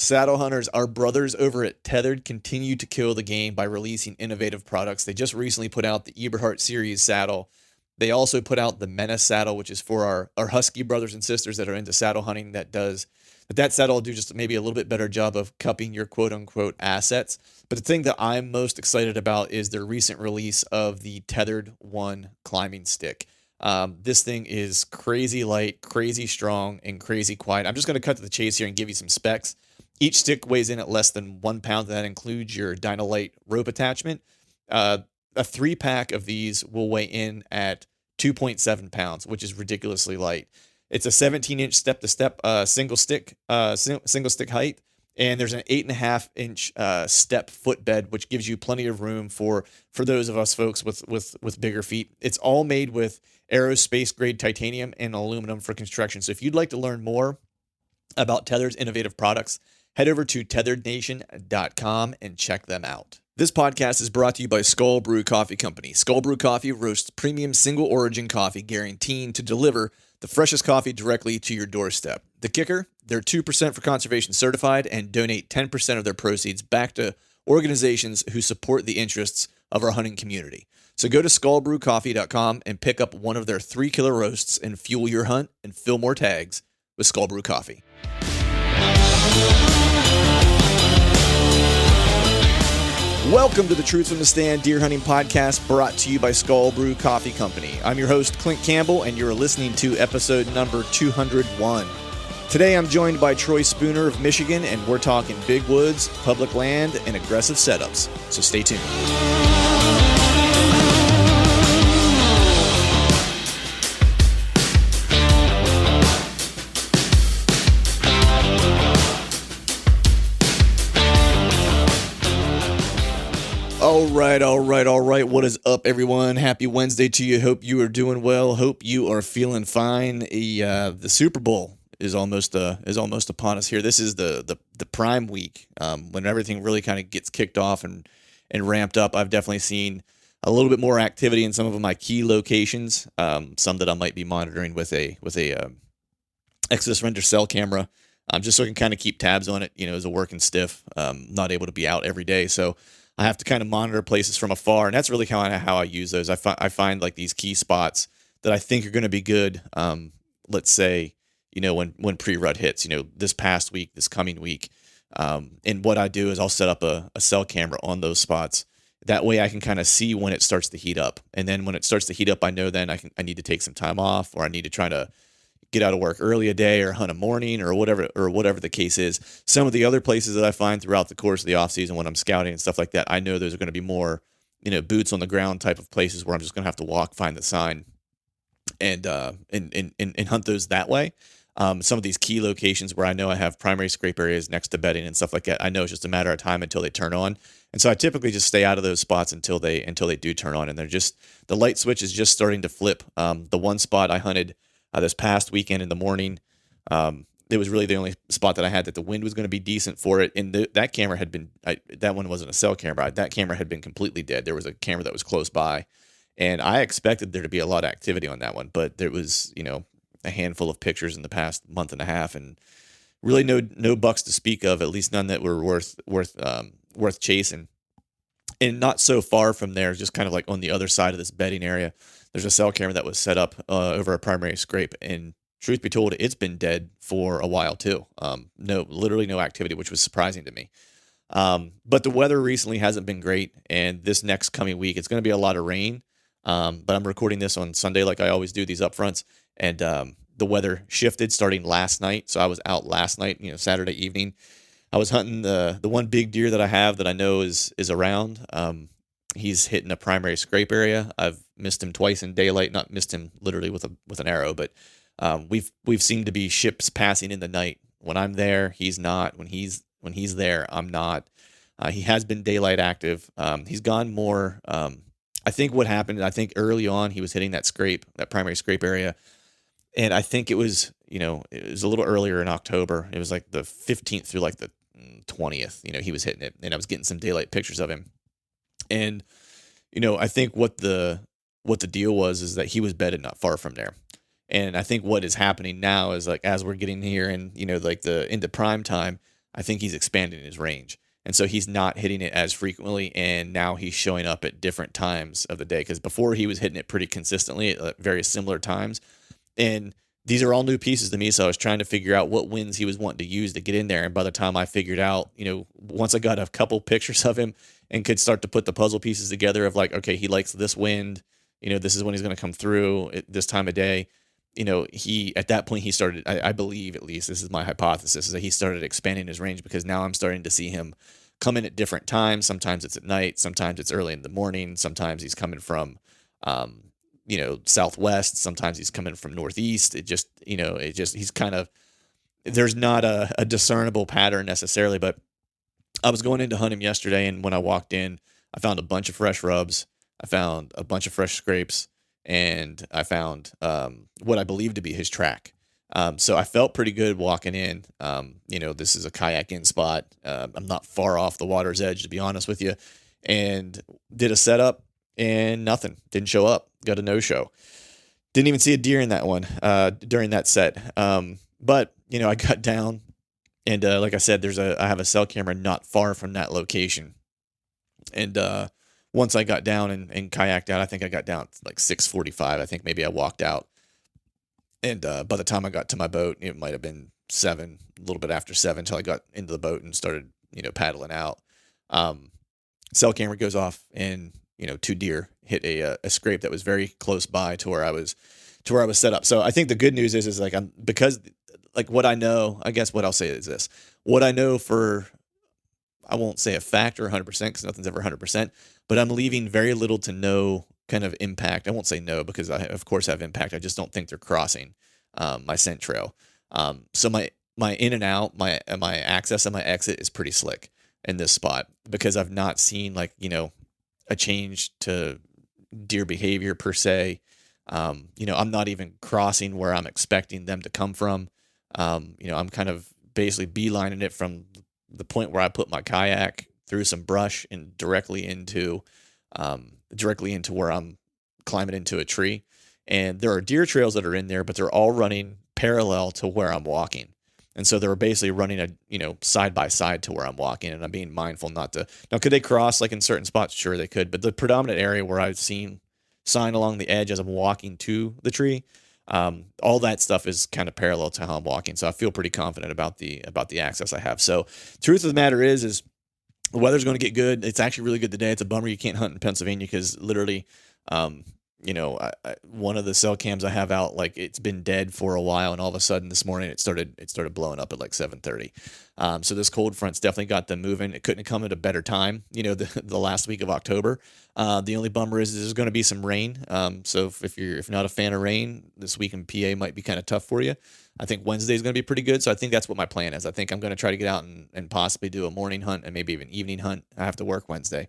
Saddle hunters, our brothers over at Tethered continue to kill the game by releasing innovative products. They just recently put out the Eberhard series saddle. They also put out the Menace saddle, which is for our Husky brothers and sisters that are into saddle hunting. That saddle will do just maybe a little bit better job of cupping your quote unquote assets. But the thing that I'm most excited about is their recent release of the Tethered One climbing stick. This thing is crazy light, crazy strong, and crazy quiet. I'm just going to cut to the chase here and give you some specs. Each stick weighs in at less than 1 pound. That includes your Dynalite rope attachment. A 3-pack of these will weigh in at 2.7 pounds, which is ridiculously light. It's a 17-inch step-to-step single stick height, and there's an 8.5-inch step footbed, which gives you plenty of room for those of us folks with bigger feet. It's all made with aerospace grade titanium and aluminum for construction. So if you'd like to learn more about Tethered's innovative products, head over to tetherednation.com and check them out. This podcast is brought to you by Skull Brew Coffee Company. Skull Brew Coffee roasts premium single origin coffee, guaranteeing to deliver the freshest coffee directly to your doorstep. The kicker, they're 2% for conservation certified and donate 10% of their proceeds back to organizations who support the interests of our hunting community. So go to skullbrewcoffee.com and pick up one of their 3-killer roasts and fuel your hunt and fill more tags with Skull Brew Coffee. Welcome to the Truth from the Stand Deer Hunting Podcast, brought to you by Skull Brew Coffee Company. I'm your host, Clint Campbell, and you're listening to episode number 201. Today, I'm joined by Troy Spooner of Michigan, and we're talking big woods, public land, and aggressive setups. So stay tuned. All right. What is up, everyone? Happy Wednesday to you. Hope you are doing well. Hope you are feeling fine. The Super Bowl is almost upon us here. This is the prime week when everything really kind of gets kicked off and ramped up. I've definitely seen a little bit more activity in some of my key locations. Some that I might be monitoring with a Exodus Render cell camera, just so I can kind of keep tabs on it. As a working stiff, not able to be out every day, so I have to kind of monitor places from afar, and that's really kind of how I use those. I find like these key spots that I think are going to be good. Let's say, when pre-rut hits, this past week, this coming week. And what I do is I'll set up a cell camera on those spots. That way I can kind of see when it starts to heat up. And then when it starts to heat up, I know then I need to take some time off, or I need to try to get out of work early a day or hunt a morning or whatever the case is. Some of the other places that I find throughout the course of the off season when I'm scouting and stuff like that, I know those are going to be more, boots on the ground type of places where I'm just going to have to walk, find the sign, and hunt those that way. Some of these key locations where I know I have primary scrape areas next to bedding and stuff like that, I know it's just a matter of time until they turn on. And so I typically just stay out of those spots until they do turn on. And the light switch is just starting to flip. The one spot I hunted this past weekend in the morning, it was really the only spot that I had that the wind was going to be decent for it. And that camera had been, that one wasn't a cell camera. That camera had been completely dead. There was a camera that was close by, and I expected there to be a lot of activity on that one, but there was, a handful of pictures in the past month and a half, and really no bucks to speak of, at least none that were worth chasing. And not so far from there, just kind of like on the other side of this bedding area, there's a cell camera that was set up over a primary scrape, and truth be told, it's been dead for a while too. Literally no activity, which was surprising to me. But the weather recently hasn't been great, and this next coming week, it's going to be a lot of rain. But I'm recording this on Sunday, like I always do these upfronts, and the weather shifted starting last night. So I was out last night, Saturday evening. I was hunting the one big deer that I have that I know is around. He's hitting a primary scrape area. I've missed him twice in daylight, not missed him literally with an arrow, but we've seemed to be ships passing in the night. When I'm there, he's not. When he's there, I'm not. He has been daylight active. He's gone more. I think what happened, early on he was hitting that primary scrape area, and I think it was a little earlier in October. It was like the 15th through like the 20th. He was hitting it, and I was getting some daylight pictures of him. And, I think what the deal was is that he was bedded not far from there. And I think what is happening now is, like, as we're getting here and, into prime time, I think he's expanding his range. And so he's not hitting it as frequently, and now he's showing up at different times of the day, because before he was hitting it pretty consistently at very similar times. And these are all new pieces to me, so I was trying to figure out what winds he was wanting to use to get in there. And by the time I figured out, once I got a couple pictures of him and could start to put the puzzle pieces together of like, okay, he likes this wind, this is when he's going to come through at this time of day. He at that point he started, I believe, at least this is my hypothesis, is that he started expanding his range, because now I'm starting to see him come in at different times. Sometimes it's at night, sometimes it's early in the morning, sometimes he's coming from southwest, sometimes he's coming from northeast. He's kind of, there's not a discernible pattern necessarily. But I was going in to hunt him yesterday, and when I walked in, I found a bunch of fresh rubs, I found a bunch of fresh scrapes, and I found what I believe to be his track. So I felt pretty good walking in. This is a kayak in spot. I'm not far off the water's edge, to be honest with you, and did a setup, and nothing, didn't show up. Got a no-show. Didn't even see a deer in that one during that set. But I got down, and like I said, I have a cell camera not far from that location. And once I got down and kayaked out, I think I got down like 6:45. I think maybe I walked out. And by the time I got to my boat, it might have been 7, a little bit after 7, until I got into the boat and started, paddling out. Cell camera goes off, and 2 deer hit a scrape that was very close by to where I was set up. So I think the good news is like, because like what I know, I guess what I'll say is this: what I know for, I won't say a fact or 100%, because nothing's ever 100%, but I'm leaving very little to no kind of impact. I won't say no, because I of course have impact. I just don't think they're crossing my scent trail. So my in and out, my access and my exit is pretty slick in this spot, because I've not seen like, a change to deer behavior per se. I'm not even crossing where I'm expecting them to come from. I'm kind of basically beelining it from the point where I put my kayak through some brush and directly into where I'm climbing into a tree. And there are deer trails that are in there, but they're all running parallel to where I'm walking. And so they're basically running side by side to where I'm walking, and I'm being mindful not to. Now, could they cross like in certain spots? Sure, they could. But the predominant area where I've seen sign along the edge as I'm walking to the tree, all that stuff is kind of parallel to how I'm walking. So I feel pretty confident about the access I have. So truth of the matter is the weather's going to get good. It's actually really good today. It's a bummer you can't hunt in Pennsylvania, because literally, one of the cell cams I have out, like, it's been dead for a while, and all of a sudden this morning it started blowing up at like 7:30. So this cold front's definitely got them moving. It couldn't have come at a better time, the last week of October. The only bummer is there's going to be some rain. So if you're not a fan of rain, this week in PA might be kind of tough for you. I think Wednesday is going to be pretty good. So I think that's what my plan is. I think I'm going to try to get out and possibly do a morning hunt and maybe even evening hunt. I have to work Wednesday.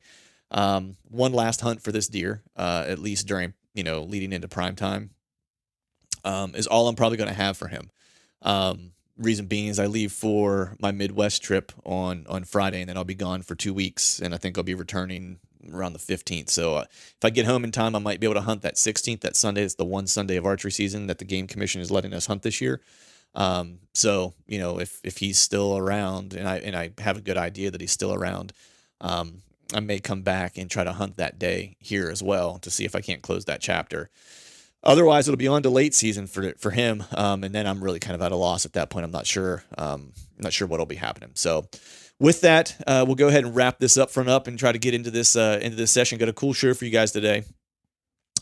One last hunt for this deer, at least during, leading into prime time, is all I'm probably going to have for him. Reason being is I leave for my Midwest trip on Friday, and then I'll be gone for 2 weeks, and I think I'll be returning around the 15th. So if I get home in time, I might be able to hunt that 16th, that Sunday. It's the one Sunday of archery season that the Game Commission is letting us hunt this year. So, if he's still around, and I have a good idea that he's still around, I may come back and try to hunt that day here as well to see if I can't close that chapter. Otherwise, it'll be on to late season for him, and then I'm really kind of at a loss at that point. I'm not sure what'll be happening. So, with that, we'll go ahead and wrap this up and try to get into this session. Got a cool shirt for you guys today.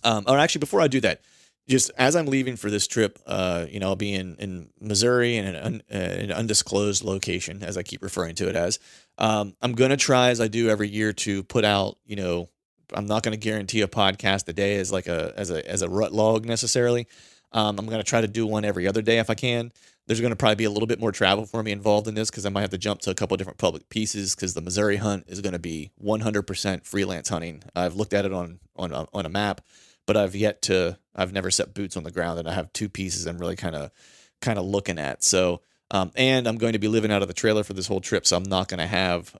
Or actually, before I do that, just as I'm leaving for this trip, I'll be in Missouri in an undisclosed location, as I keep referring to it as. I'm going to try, as I do every year, to put out, I'm not going to guarantee a podcast a day as a rut log necessarily. I'm going to try to do one every other day if I can. There's going to probably be a little bit more travel for me involved in this, because I might have to jump to a couple of different public pieces, because the Missouri hunt is going to be 100% freelance hunting. I've looked at it on a map, but I've never set boots on the ground, and I have 2 pieces I'm really kind of looking at. So, and I'm going to be living out of the trailer for this whole trip, so I'm not going to have,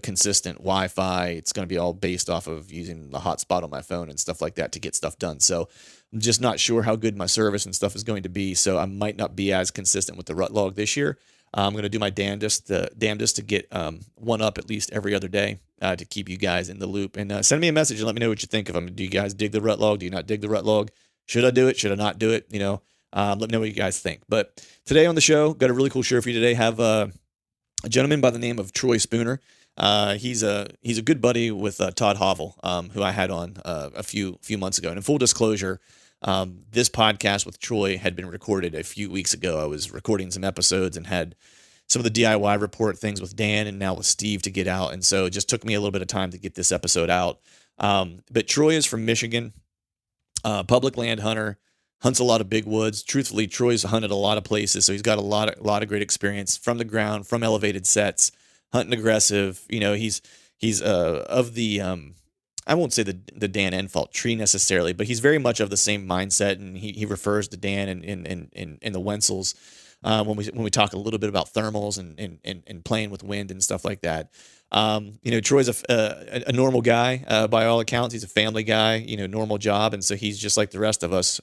consistent Wi-Fi. It's going to be all based off of using the hotspot on my phone and stuff like that to get stuff done. So I'm just not sure how good my service and stuff is going to be. So I might not be as consistent with the rut log this year. I'm going to do my damnedest to get one up at least every other day to keep you guys in the loop. And send me a message and let me know what you think of them. Do you guys dig the rut log? Do you not dig the rut log? Should I do it? Should I not do it? Let me know what you guys think. But today on the show, got a really cool show for you today. Have a gentleman by the name of Troy Spooner. He's a good buddy with Todd Hovel, who I had on a few months ago. And in full disclosure, this podcast with Troy had been recorded a few weeks ago. I was recording some episodes and had some of the DIY report things with Dan and now with Steve to get out. And so it just took me a little bit of time to get this episode out. But Troy is from Michigan, public land hunter, hunts a lot of big woods. Truthfully, Troy's hunted a lot of places, so he's got a lot of great experience from the ground, from elevated sets, hunting aggressive. He's of the I won't say the Dan Enfalt tree necessarily, but he's very much of the same mindset, and he refers to Dan and the Wenzels when we talk a little bit about thermals and playing with wind and stuff like that. Troy's a normal guy by all accounts. He's a family guy, normal job, and so he's just like the rest of us.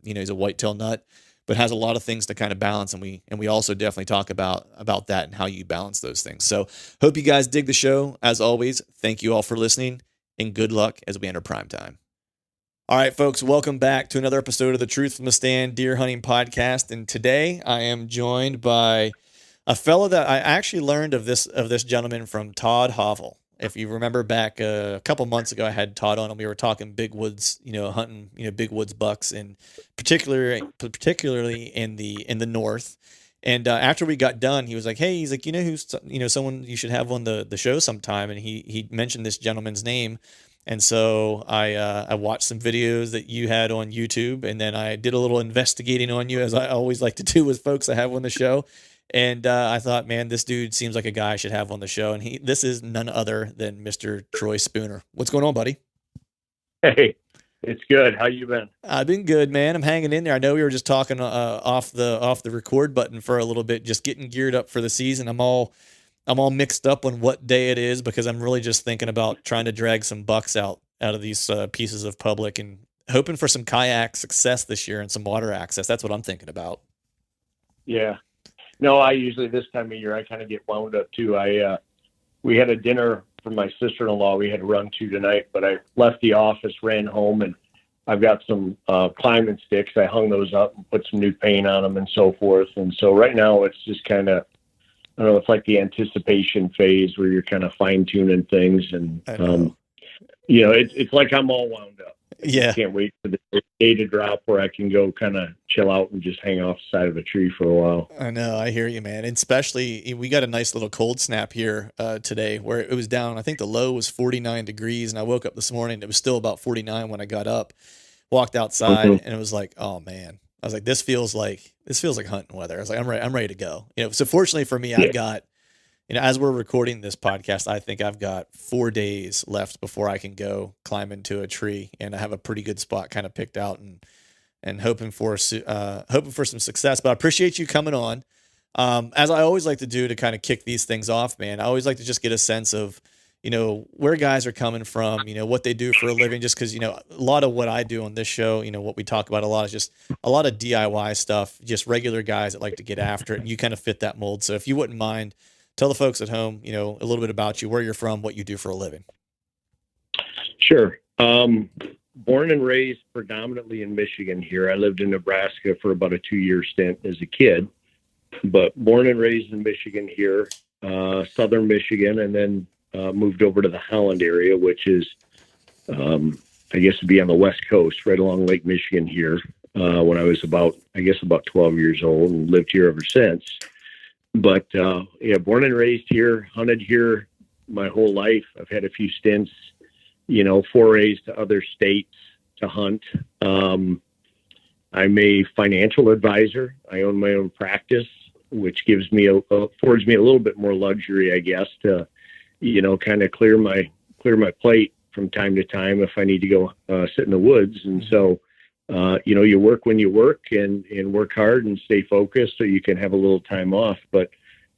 He's a whitetail nut, but has a lot of things to kind of balance, and we also definitely talk about that and how you balance those things. So hope you guys dig the show. As always, thank you all for listening, and good luck as we enter prime time. All right, folks, welcome back to another episode of the Truth from the Stand Deer Hunting Podcast, and today I am joined by a fellow that I actually learned of this gentleman from Todd Hovel. If you remember back a couple months ago, I had Todd on and we were talking big woods, hunting, big woods bucks, and particularly in the north. And after we got done, he was like, "Hey," he's like, who's someone you should have on the show sometime. And he mentioned this gentleman's name. And so I watched some videos that you had on YouTube, and then I did a little investigating on you, as I always like to do with folks I have on the show. And I thought, man, this dude seems like a guy I should have on the show. And this is none other than Mr. Troy Spooner. What's going on, buddy? Hey, it's good. How you been? I've been good, man. I'm hanging in there. I know we were just talking off the record button for a little bit, just getting geared up for the season. I'm all mixed up on what day it is because I'm really just thinking about trying to drag some bucks out of these pieces of public and hoping for some kayak success this year and some water access. That's what I'm thinking about. Yeah. No, I usually this time of year I kind of get wound up too. We had a dinner for my sister-in-law we had to run to tonight, but I left the office, ran home, and I've got some climbing sticks. I hung those up and put some new paint on them and so forth. And so right now it's just kind of, I don't know, it's like the anticipation phase where you're kind of fine-tuning things, and it's like I'm all wound up. Yeah. I can't wait for the day to drop where I can go kind of chill out and just hang off the side of a tree for a while. I know. I hear you, man. And especially, we got a nice little cold snap here today where it was down. I think the low was 49 degrees, and I woke up this morning. It was still about 49 when I got up, walked outside, and it was like, oh, man. I was like, this feels like hunting weather. I was like, I'm ready to go. So fortunately for me, I've got, as we're recording this podcast, I think I've got 4 days left before I can go climb into a tree, and I have a pretty good spot kind of picked out and hoping for some success. But I appreciate you coming on. As I always like to do to kind of kick these things off, man, I always like to just get a sense of, where guys are coming from, what they do for a living, just because, a lot of what I do on this show, what we talk about a lot is just a lot of DIY stuff, just regular guys that like to get after it. And you kind of fit that mold. So if you wouldn't mind, tell the folks at home, a little bit about you, where you're from, what you do for a living. Sure. Born and raised predominantly in Michigan here. I lived in Nebraska for about a 2-year stint as a kid, but born and raised in Michigan here, southern Michigan, and then moved over to the Holland area, which is, I guess, to be on the West Coast, right along Lake Michigan here, when I was about 12 years old, and lived here ever since. But born and raised here, hunted here my whole life. I've had a few stints, forays to other states to hunt. I'm a financial advisor. I own my own practice, which affords me a little bit more luxury, I guess, to, kind of clear my plate from time to time if I need to go sit in the woods. And so, you work when you work and work hard and stay focused so you can have a little time off. But,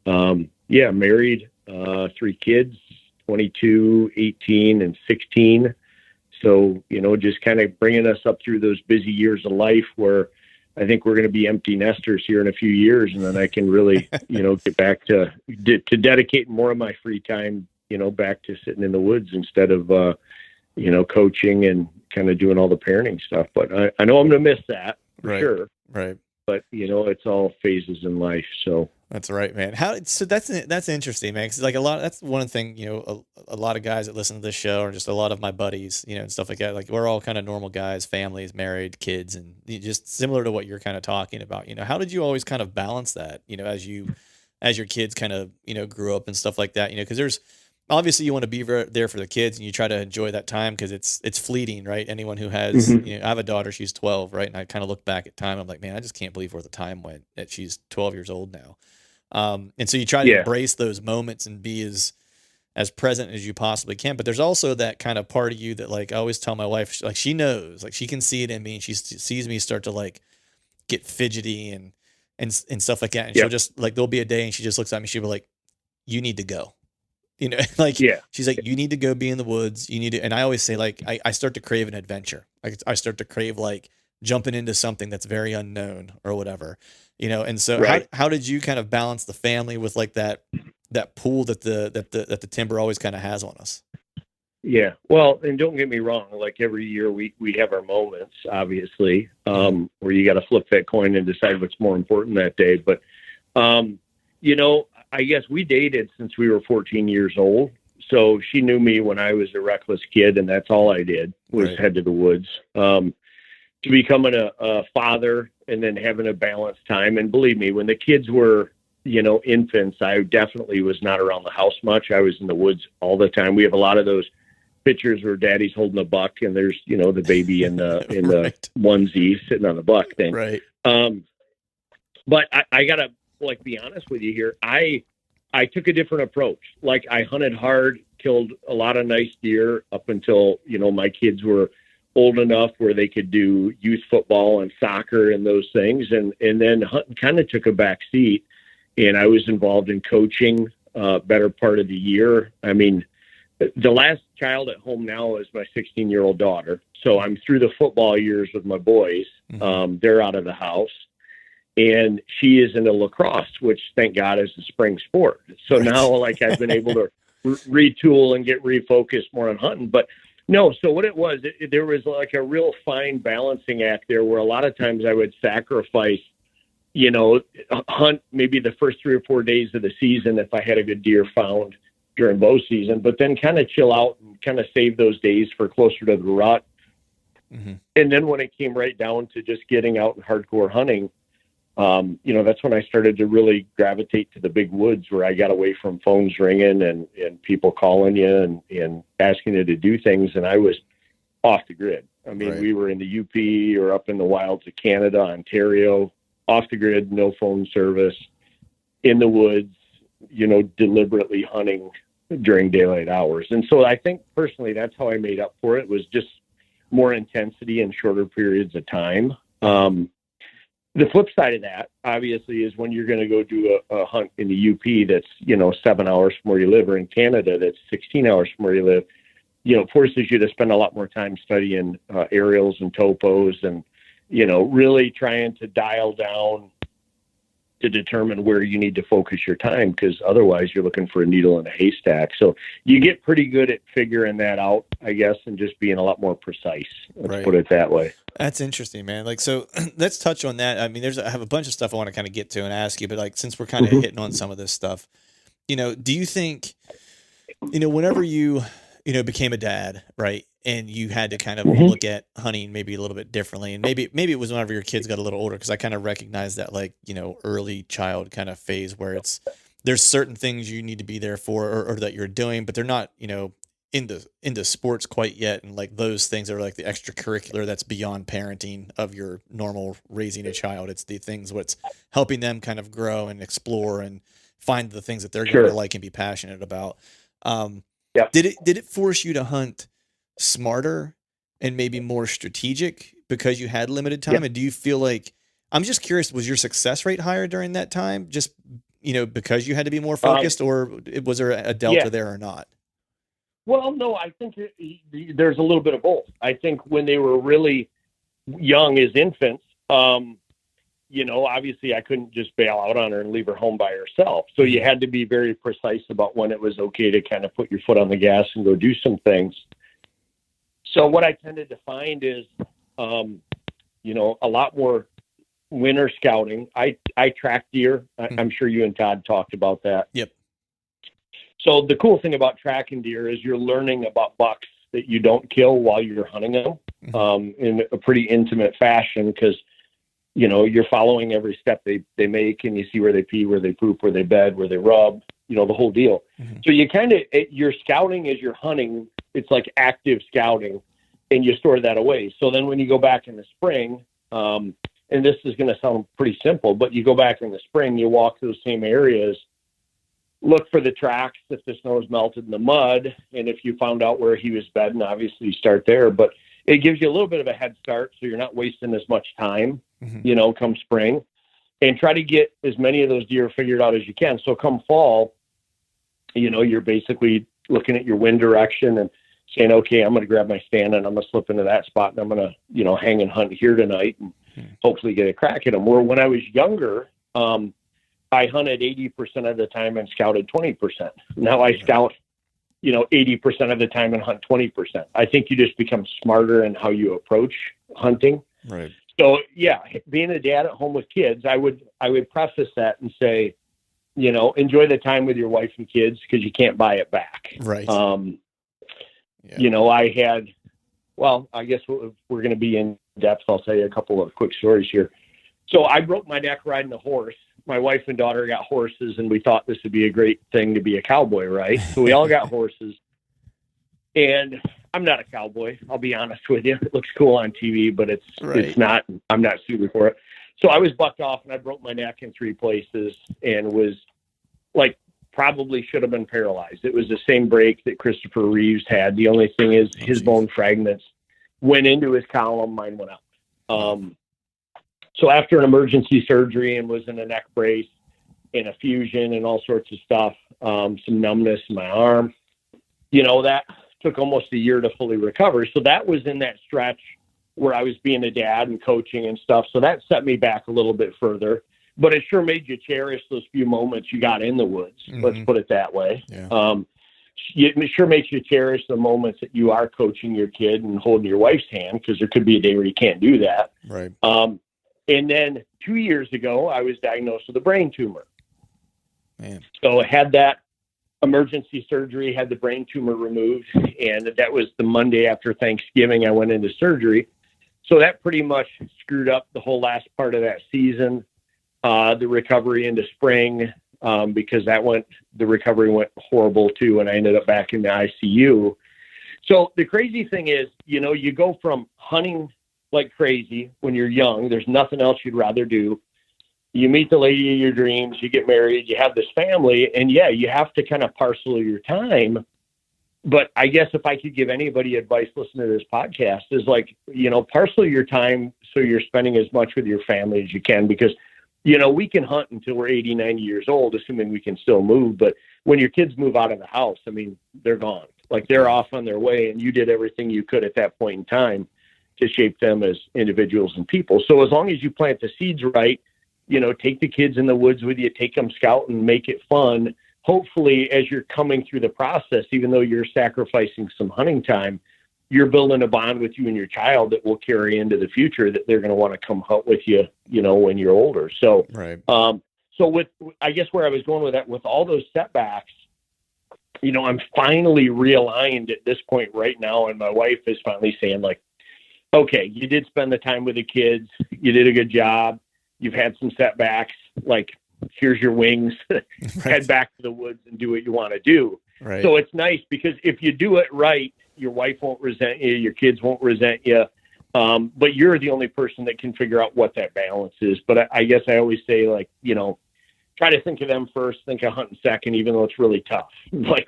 married, 3 kids, 22, 18, and 16. So, just kind of bringing us up through those busy years of life where, I think we're going to be empty nesters here in a few years, and then I can really, get back to dedicate more of my free time, back to sitting in the woods instead of, coaching and kind of doing all the parenting stuff. But I know I'm going to miss that for sure. Right. But it's all phases in life. So that's right, man. So that's interesting, man. Cause like that's one thing, a lot of guys that listen to this show, or just a lot of my buddies, and stuff like that. Like we're all kind of normal guys, families, married, kids, and just similar to what you're kind of talking about. How did you always kind of balance that? As your kids kind of grew up and stuff like that. Because there's obviously you want to be there for the kids, and you try to enjoy that time because it's fleeting, right? Anyone who has, I have a daughter, she's 12, right? And I kind of look back at time, I'm like, man, I just can't believe where the time went that she's 12 years old now. And so you try to embrace those moments and be as present as you possibly can. But there's also that kind of part of you that, like, I always tell my wife, like, she knows, like, she can see it in me, and she sees me start to like get fidgety and stuff like that. And she'll just like, there'll be a day and she just looks at me, she'll be like, you need to go, like, she's like, you need to go be in the woods. You need to, and I always say, like, I start to crave an adventure. I start to crave like jumping into something that's very unknown or whatever. And so how did you kind of balance the family with like that pull that the timber always kind of has on us? Yeah. Well, and don't get me wrong, like every year we have our moments, obviously, where you got to flip that coin and decide what's more important that day. But, I guess we dated since we were 14 years old. So she knew me when I was a reckless kid, and that's all I did was head to the woods. To becoming a father and then having a balanced time. And believe me, when the kids were, infants, I definitely was not around the house much. I was in the woods all the time. We have a lot of those pictures where daddy's holding a buck and there's, the baby in the onesie sitting on the buck thing. Right. But I gotta be honest with you here. I took a different approach. Like, I hunted hard, killed a lot of nice deer up until, my kids were old enough where they could do youth football and soccer and those things. And then hunting kind of took a back seat, and I was involved in coaching better part of the year. I mean, the last child at home now is my 16-year-old daughter. So I'm through the football years with my boys. They're out of the house, and she is into lacrosse, which thank God is a spring sport. So now like I've been able to retool and get refocused more on hunting. But no, so what it was, there was like a real fine balancing act there where a lot of times I would sacrifice, hunt maybe the first 3 or 4 days of the season if I had a good deer found during bow season, but then kind of chill out and kind of save those days for closer to the rut. And then when it came right down to just getting out and hardcore hunting, that's when I started to really gravitate to the big woods, where I got away from phones ringing and people calling you and asking you to do things. And I was off the grid. I mean, we were in the UP or up in the wilds of Canada, Ontario, off the grid, no phone service, in the woods, deliberately hunting during daylight hours. And so I think personally, that's how I made up for it, was just more intensity in shorter periods of time. The flip side of that, obviously, is when you're going to go do a hunt in the UP that's, 7 hours from where you live, or in Canada that's 16 hours from where you live, forces you to spend a lot more time studying aerials and topos and, really trying to dial down to determine where you need to focus your time, because otherwise you're looking for a needle in a haystack. So you get pretty good at figuring that out, I guess, and just being a lot more precise. Let's put it that way. That's interesting, man. Like, so let's touch on that. I mean, I have a bunch of stuff I want to kind of get to and ask you, but like, since we're kind of hitting on some of this stuff, do you think, whenever you, became a dad, right, and you had to kind of look at hunting maybe a little bit differently, and maybe it was whenever your kids got a little older, because I kind of recognize that, like, early child kind of phase where there's certain things you need to be there for, or that you're doing, but they're not, into sports quite yet, and like those things are like the extracurricular that's beyond parenting of your normal raising a child. It's the things what's helping them kind of grow and explore and find the things that they're going to like and be passionate about. Did it force you to hunt smarter and maybe more strategic because you had limited time? And do you feel like, I'm just curious, was your success rate higher during that time, just because you had to be more focused, or was there a delta there or not? Well, no, I think there's a little bit of both. I think when they were really young as infants, obviously I couldn't just bail out on her and leave her home by herself. So you had to be very precise about when it was okay to kind of put your foot on the gas and go do some things. So what I tended to find is, a lot more winter scouting. I track deer. I'm sure you and Todd talked about that. Yep. So the cool thing about tracking deer is you're learning about bucks that you don't kill while you're hunting them in a pretty intimate fashion, because, you're following every step they make, and you see where they pee, where they poop, where they bed, where they rub, the whole deal. So you your scouting as you're hunting, it's like active scouting, and you store that away. So then when you go back in the spring, and this is going to sound pretty simple, but you go back in the spring, you walk those same areas, look for the tracks if the snow's melted in the mud, and if you found out where he was bedding, obviously you start there. But it gives you a little bit of a head start, so you're not wasting as much time, come spring, and try to get as many of those deer figured out as you can. So come fall, you're basically looking at your wind direction and saying, okay, I'm going to grab my stand and I'm going to slip into that spot, and I'm going to, hang and hunt here tonight and hopefully get a crack at them. Where when I was younger, I hunted 80% of the time and scouted 20%. Now I scout, 80% of the time and hunt 20%. I think you just become smarter in how you approach hunting. Right. So yeah, being a dad at home with kids, I would preface that and say, enjoy the time with your wife and kids, because you can't buy it back. Right. I had, I guess we're going to be in depth. I'll tell you a couple of quick stories here. So I broke my neck riding a horse. My wife and daughter got horses, and we thought this would be a great thing to be a cowboy, right? So we all got horses. And I'm not a cowboy, I'll be honest with you. It looks cool on TV, but it's not. I'm not suited for it. So I was bucked off, and I broke my neck in 3 places, and was probably should have been paralyzed. It was the same break that Christopher Reeves had. The only thing is his bone fragments went into his column. Mine went out. So after an emergency surgery, and was in a neck brace and a fusion and all sorts of stuff, some numbness in my arm, that took almost a year to fully recover. So that was in that stretch where I was being a dad and coaching and stuff. So that set me back a little bit further, but it sure made you cherish those few moments you got in the woods. Let's put it that way. Yeah. It sure makes you cherish the moments that you are coaching your kid and holding your wife's hand, because there could be a day where you can't do that. Right. And then 2 years ago, I was diagnosed with a brain tumor. Man. So I had that emergency surgery, had the brain tumor removed, and that was the Monday after Thanksgiving I went into surgery. So that pretty much screwed up the whole last part of that season, the recovery into spring, because the recovery went horrible too, and I ended up back in the ICU. So the crazy thing is, you go from hunting like crazy when you're young, there's nothing else you'd rather do. You meet the lady of your dreams, you get married, you have this family, and yeah, you have to kind of parcel your time. But I guess if I could give anybody advice listening to this podcast is parcel your time so you're spending as much with your family as you can, because, we can hunt until we're 80, 90 years old, assuming we can still move. But when your kids move out of the house, they're gone. They're off on their way, and you did everything you could at that point in time to shape them as individuals and people. So as long as you plant the seeds right, take the kids in the woods with you, take them scouting, make it fun. Hopefully, as you're coming through the process, even though you're sacrificing some hunting time, you're building a bond with you and your child that will carry into the future, that they're going to want to come hunt with you, when you're older. So, right. So I guess where I was going with that, with all those setbacks, I'm finally realigned at this point right now. And my wife is finally saying okay, you did spend the time with the kids. You did a good job. You've had some setbacks. Here's your wings. Head back to the woods and do what you want to do. Right. So it's nice, because if you do it right, your wife won't resent you. Your kids won't resent you. But you're the only person that can figure out what that balance is. But I guess I always say, try to think of them first, think of hunting second, even though it's really tough.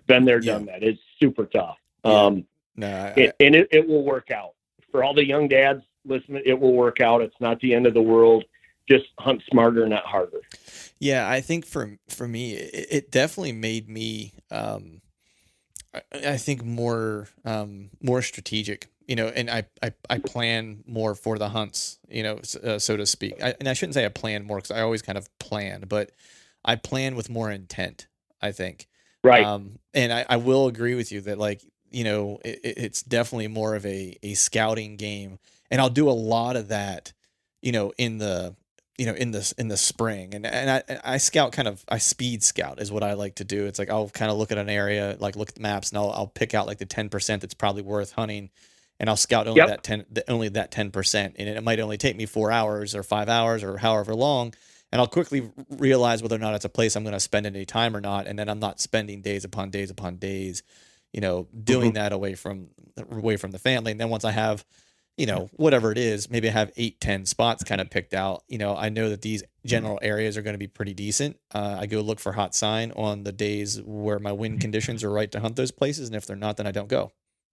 Been there, done that. It's super tough. Yeah. It will work out. For all the young dads listening, it will work out. It's not the end of the world. Just hunt smarter, not harder. Yeah, I think for me, it definitely made me, I think more strategic and I plan more for the hunts, so to speak. And I shouldn't say I plan more because I always kind of plan, but I plan with more intent, I think. Right. And I will agree with you that like, it's definitely more of a scouting game, and I'll do a lot of that, in the, in the spring, and I scout I speed scout is what I like to do. It's like, I'll kind of look at an area, like look at the maps, and I'll pick out like the 10% that's probably worth hunting, and I'll scout only Yep. only that 10%. And it might only take me 4 hours or 5 hours or however long. And I'll quickly realize whether or not it's a place I'm going to spend any time or not. And then I'm not spending days upon days upon days, doing that away from the family. And then once I have, whatever it is, maybe I have 8, 10 spots kind of picked out. I know that these general areas are going to be pretty decent. I go look for hot sign on the days where my wind conditions are right to hunt those places. And if they're not, then I don't go.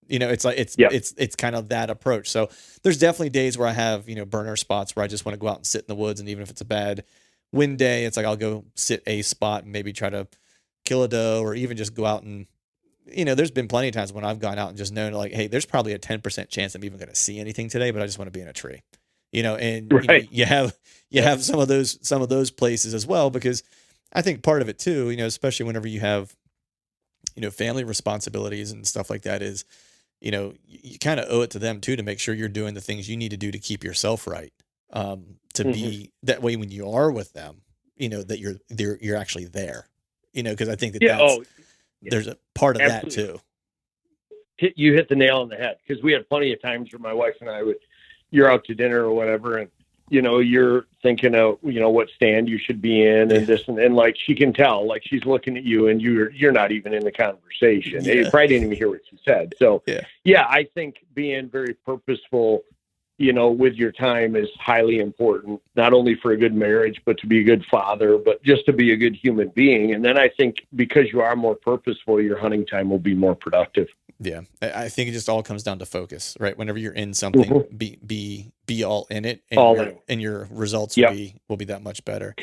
It's like, it's kind of that approach. So there's definitely days where I have, burner spots where I just want to go out and sit in the woods. And even if it's a bad wind day, it's like, I'll go sit a spot and maybe try to kill a doe, or even just go out and, there's been plenty of times when I've gone out and just known like, hey, there's probably a 10% chance I'm even going to see anything today, but I just want to be in a tree, and Right. you have some of those places as well, because I think part of it too, especially whenever you have, family responsibilities and stuff like that, is, you kind of owe it to them too, to make sure you're doing the things you need to do to keep yourself right. To be that way when you are with them, that you're actually there, because I think that there's a part of Absolutely. that too. You hit the nail on the head, because we had plenty of times where my wife and I you're out to dinner or whatever, and you're thinking of what stand you should be in, and this and like she can tell, like she's looking at you and you're not even in the conversation. You probably didn't even hear what she said. So I think being very purposeful, with your time is highly important, not only for a good marriage, but to be a good father, but just to be a good human being. And then I think because you are more purposeful, your hunting time will be more productive. Yeah. I think it just all comes down to focus, right? Whenever you're in something, be all in it, and your results will be that much better.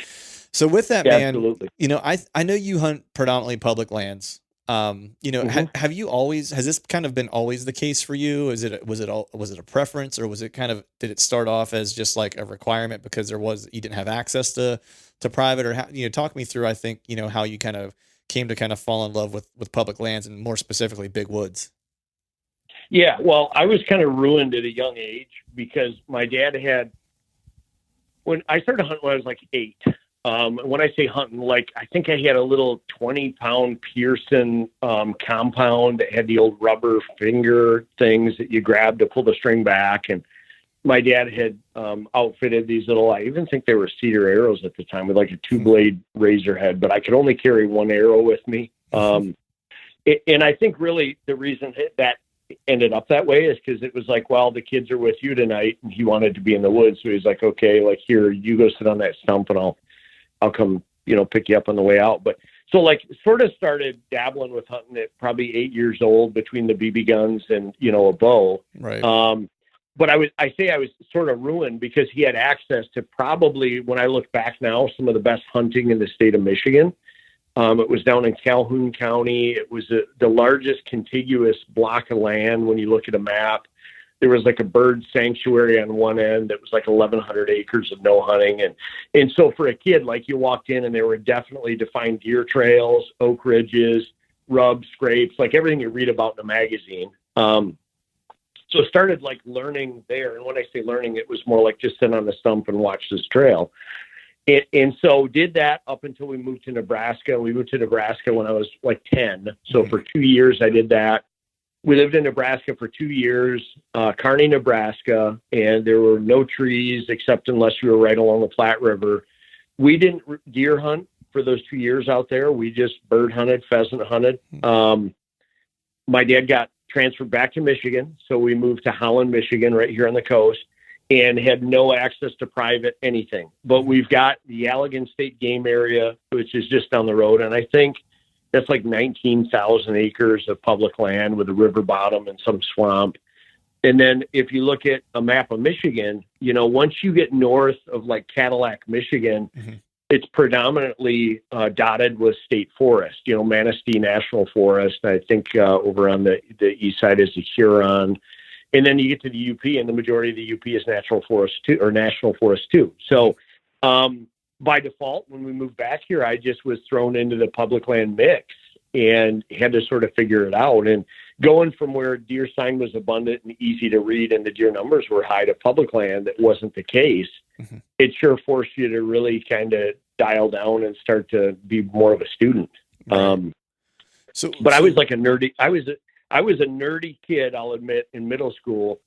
So with that, man, absolutely. I know you hunt predominantly public lands. Have you always, has this kind of been always the case for you? Was it a preference, or was it did it start off as just like a requirement because you didn't have access to private, or how, talk me through, I think, how you kind of came to kind of fall in love with public lands, and more specifically big woods. Yeah. Well, I was kind of ruined at a young age, because my dad when I started hunting when I was like 8. When I say hunting, like I think I had a little 20-pound Pearson compound that had the old rubber finger things that you grab to pull the string back. And my dad had outfitted these little, I even think they were cedar arrows at the time, with like a 2-blade razor head, but I could only carry 1 arrow with me. And I think really the reason that ended up that way is because it was like, well, the kids are with you tonight, and he wanted to be in the woods. So he's like, okay, like here, you go sit on that stump, and I'll come, pick you up on the way out. But so like sort of started dabbling with hunting at probably 8 years old, between the BB guns and, a bow. Right. But I was sort of ruined, because he had access to probably, when I look back now, some of the best hunting in the state of Michigan. It was down in Calhoun County. It was the largest contiguous block of land. When you look at a map, there was like a bird sanctuary on one end that was like 1,100 acres of no hunting. And so for a kid, like you walked in and there were definitely defined deer trails, oak ridges, rubs, scrapes, like everything you read about in a magazine. So started like learning there. And when I say learning, it was more like just sit on the stump and watch this trail. And so did that up until we moved to Nebraska. We moved to Nebraska when I was like 10. So for 2 years I did that. We lived in Nebraska for 2 years, Kearney, Nebraska, and there were no trees except unless you were right along the Platte River. We didn't deer hunt for those 2 years out there. We just bird hunted, pheasant hunted. My dad got transferred back to Michigan, so we moved to Holland, Michigan, right here on the coast, and had no access to private anything. But we've got the Allegan State Game Area, which is just down the road, and I think that's like 19,000 acres of public land with a river bottom and some swamp. And then if you look at a map of Michigan, once you get north of like Cadillac, Michigan, it's predominantly dotted with state forest, Manistee National Forest. I think over on the east side is the Huron. And then you get to the UP, and the majority of the UP is natural forest too, or national forest too. So by default, when we moved back here, I just was thrown into the public land mix and had to sort of figure it out. And going from where deer sign was abundant and easy to read and the deer numbers were high to public land, that wasn't the case. It sure forced you to really kind of dial down and start to be more of a student. Right. I was like a nerdy. I was a nerdy kid, I'll admit, in middle school,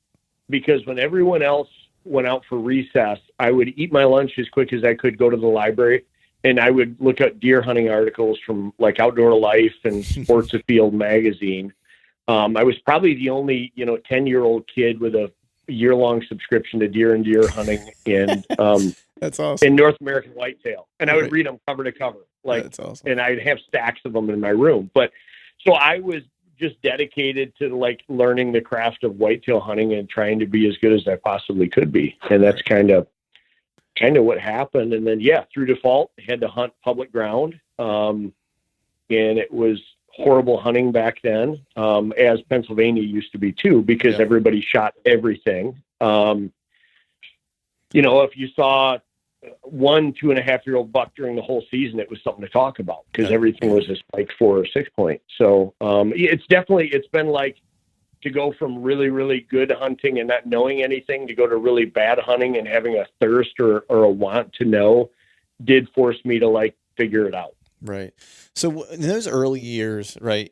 because when everyone else went out for recess, I would eat my lunch as quick as I could, go to the library, and I would look at deer hunting articles from like Outdoor Life and Sports Afield magazine. I was probably the only 10-year-old kid with a year-long subscription to Deer and Deer Hunting and that's awesome. in North American Whitetail, and I would read them cover to cover, like, that's awesome. And I'd have stacks of them in my room. But so I was just dedicated to like learning the craft of whitetail hunting and trying to be as good as I possibly could be, and that's kind of what happened. And then through default, had to hunt public ground, and it was horrible hunting back then, as Pennsylvania used to be too, because everybody shot everything. If you saw 1-2.5-year-old buck during the whole season, it was something to talk about because everything was a spike 4 or 6 point. So it's been like to go from really, really good hunting and not knowing anything to go to really bad hunting and having a thirst or a want to know did force me to like figure it out. Right. So in those early years, right,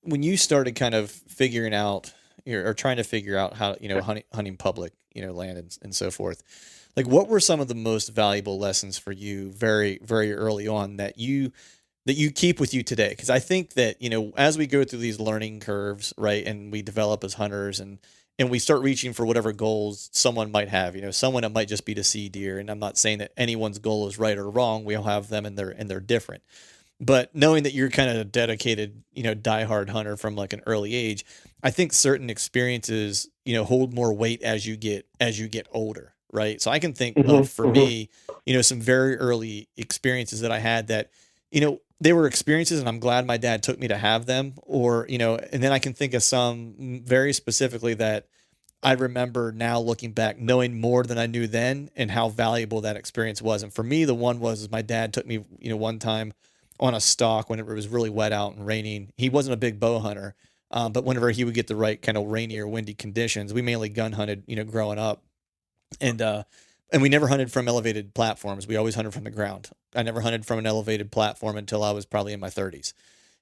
when you started kind of figuring out or trying to figure out how, hunting public, land and so forth, like what were some of the most valuable lessons for you very, very early on that you keep with you today? Because I think that, as we go through these learning curves, right, and we develop as hunters and we start reaching for whatever goals someone might have, someone it might just be to see deer. And I'm not saying that anyone's goal is right or wrong. We all have them and they're different. But knowing that you're kind of a dedicated, diehard hunter from like an early age, I think certain experiences, hold more weight as you get older. Right. So I can think for me, some very early experiences that I had that, they were experiences and I'm glad my dad took me to have them, or, and then I can think of some very specifically that I remember now looking back, knowing more than I knew then and how valuable that experience was. And for me, the one was my dad took me, one time on a stalk when it was really wet out and raining. He wasn't a big bow hunter, but whenever he would get the right kind of rainy or windy conditions, we mainly gun hunted, growing up. And we never hunted from elevated platforms. We always hunted from the ground. I never hunted from an elevated platform until I was probably in my 30s.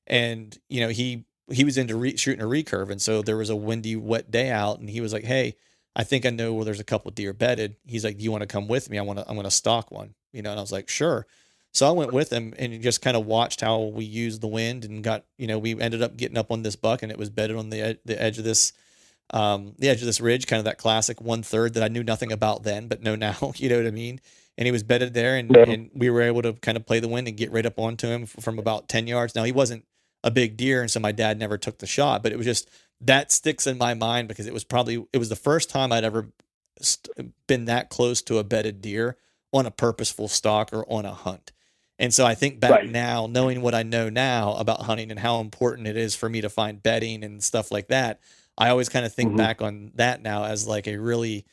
And, he was into shooting a recurve. And so there was a windy, wet day out and he was like, "Hey, I think I know where there's a couple deer bedded." He's like, "Do you want to come with me? I'm going to stalk one," and I was like, "Sure." So I went with him and just kind of watched how we used the wind and got, we ended up getting up on this buck and it was bedded on the edge of this ridge, kind of that classic 1/3 that I knew nothing about then, but know now, you know what I mean? And he was bedded there and we were able to kind of play the wind and get right up onto him from about 10 yards. Now he wasn't a big deer. And so my dad never took the shot, but it was just, that sticks in my mind because it was the first time I'd ever been that close to a bedded deer on a purposeful stalk or on a hunt. And so I think back now, knowing what I know now about hunting and how important it is for me to find bedding and stuff like that, I always kind of think back on that now as like a really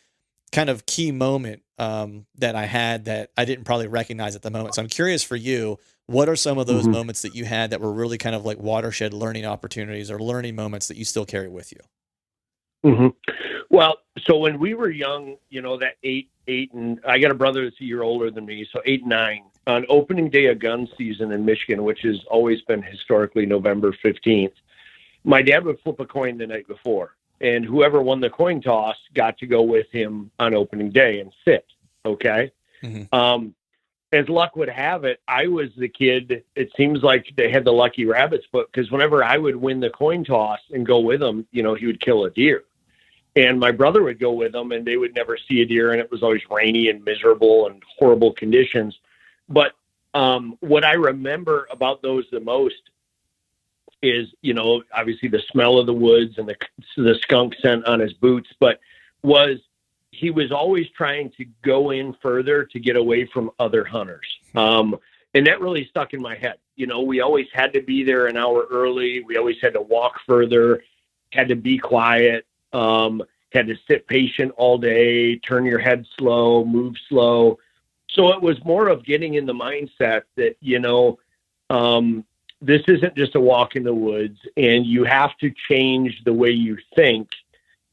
kind of key moment that I had that I didn't probably recognize at the moment. So I'm curious for you, what are some of those moments that you had that were really kind of like watershed learning opportunities or learning moments that you still carry with you? Well, so when we were young, that eight, and I got a brother that's a year older than me, so 8, 9, on opening day of gun season in Michigan, which has always been historically November 15th, my dad would flip a coin the night before, and whoever won the coin toss got to go with him on opening day and sit. Okay. As luck would have it, I was the kid. It seems like they had the lucky rabbits book because whenever I would win the coin toss and go with him, he would kill a deer. And my brother would go with them and they would never see a deer. And it was always rainy and miserable and horrible conditions. But what I remember about those the most is, obviously the smell of the woods and the skunk scent on his boots, but he was always trying to go in further to get away from other hunters. And that really stuck in my head. We always had to be there an hour early. We always had to walk further, had to be quiet. had to sit patient all day, turn your head slow, move slow. So it was more of getting in the mindset that, this isn't just a walk in the woods, and you have to change the way you think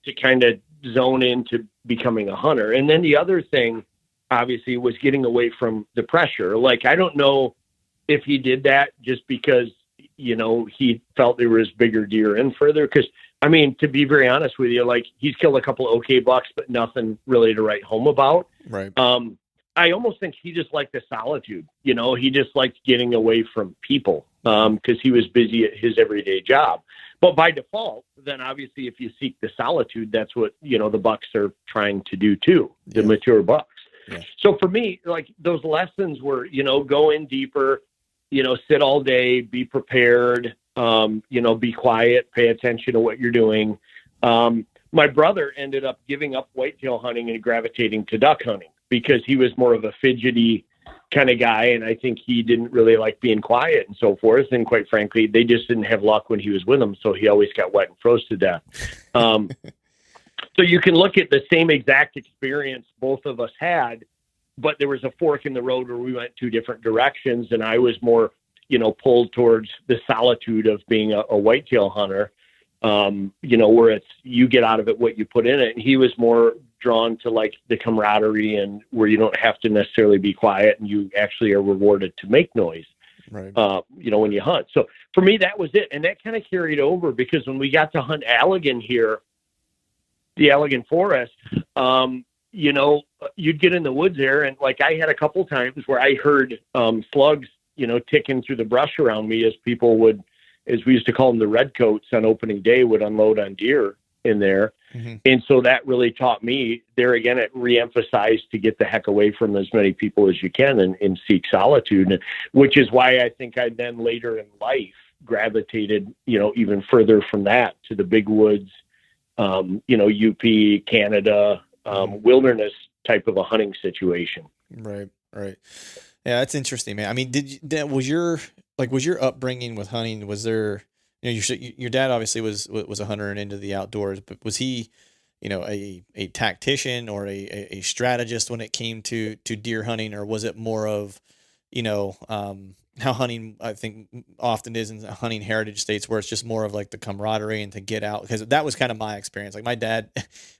to kind of zone into becoming a hunter. And then the other thing, obviously, was getting away from the pressure. Like, I don't know if he did that just because, he felt there was bigger deer in further. Because, I mean, to be very honest with you, like, he's killed a couple of okay bucks, but nothing really to write home about. Right. I almost think he just liked the solitude. He just liked getting away from people because he was busy at his everyday job. But by default, then obviously if you seek the solitude, that's what, the bucks are trying to do too, the mature bucks. Yeah. So for me, like, those lessons were, go in deeper, sit all day, be prepared, be quiet, pay attention to what you're doing. My brother ended up giving up whitetail hunting and gravitating to duck hunting because he was more of a fidgety kind of guy. And I think he didn't really like being quiet and so forth. And quite frankly, they just didn't have luck when he was with them. So he always got wet and froze to death. So you can look at the same exact experience both of us had, but there was a fork in the road where we went two different directions. And I was more, pulled towards the solitude of being a whitetail hunter, where it's, you get out of it what you put in it. And he was more drawn to like the camaraderie and where you don't have to necessarily be quiet and you actually are rewarded to make noise, right. When you hunt. So for me, that was it. And that kind of carried over because when we got to hunt Allegan here, the Allegan forest, you'd get in the woods there. And like, I had a couple times where I heard, slugs, ticking through the brush around me as people would, as we used to call them, the redcoats on opening day, would unload on deer in there. Mm-hmm. And so that really taught me there again, it reemphasized to get the heck away from as many people as you can and seek solitude, which is why I think I then later in life gravitated, even further from that to the big woods, UP, Canada, wilderness type of a hunting situation. Right. Right. Yeah. That's interesting, man. I mean, was your upbringing with hunting, was there, your dad obviously was a hunter and into the outdoors, but was he, a tactician or a strategist when it came to deer hunting, or was it more of, how hunting, I think, often is in hunting heritage states where it's just more of like the camaraderie and to get out? Because that was kind of my experience. Like my dad,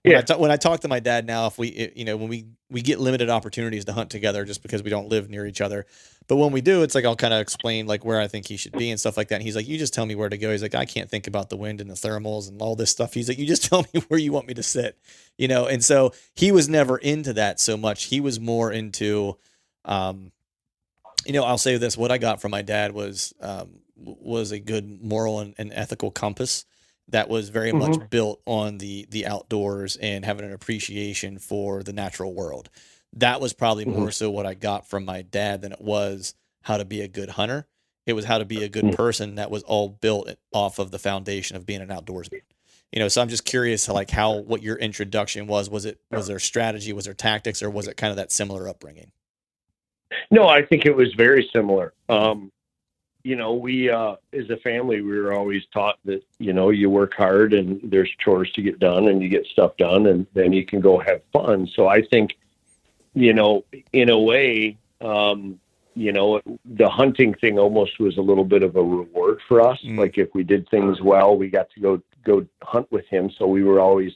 when I talk to my dad now, if when we get limited opportunities to hunt together just because we don't live near each other. But when we do, it's like, I'll kind of explain like where I think he should be and stuff like that. And he's like, you just tell me where to go. He's like, I can't think about the wind and the thermals and all this stuff. He's like, you just tell me where you want me to sit, And so he was never into that so much. He was more into, I'll say this, what I got from my dad was a good moral and ethical compass that was very much built on the outdoors and having an appreciation for the natural world. That was probably more so what I got from my dad than it was how to be a good hunter. It was how to be a good person that was all built off of the foundation of being an outdoorsman. So I'm just curious what your introduction was. Was there strategy? Was there tactics, or was it kind of that similar upbringing? No, I think it was very similar. We, as a family, we were always taught that, you work hard and there's chores to get done and you get stuff done and then you can go have fun. So I think, in a way, the hunting thing almost was a little bit of a reward for us. Like if we did things well, we got to go hunt with him. So we were always,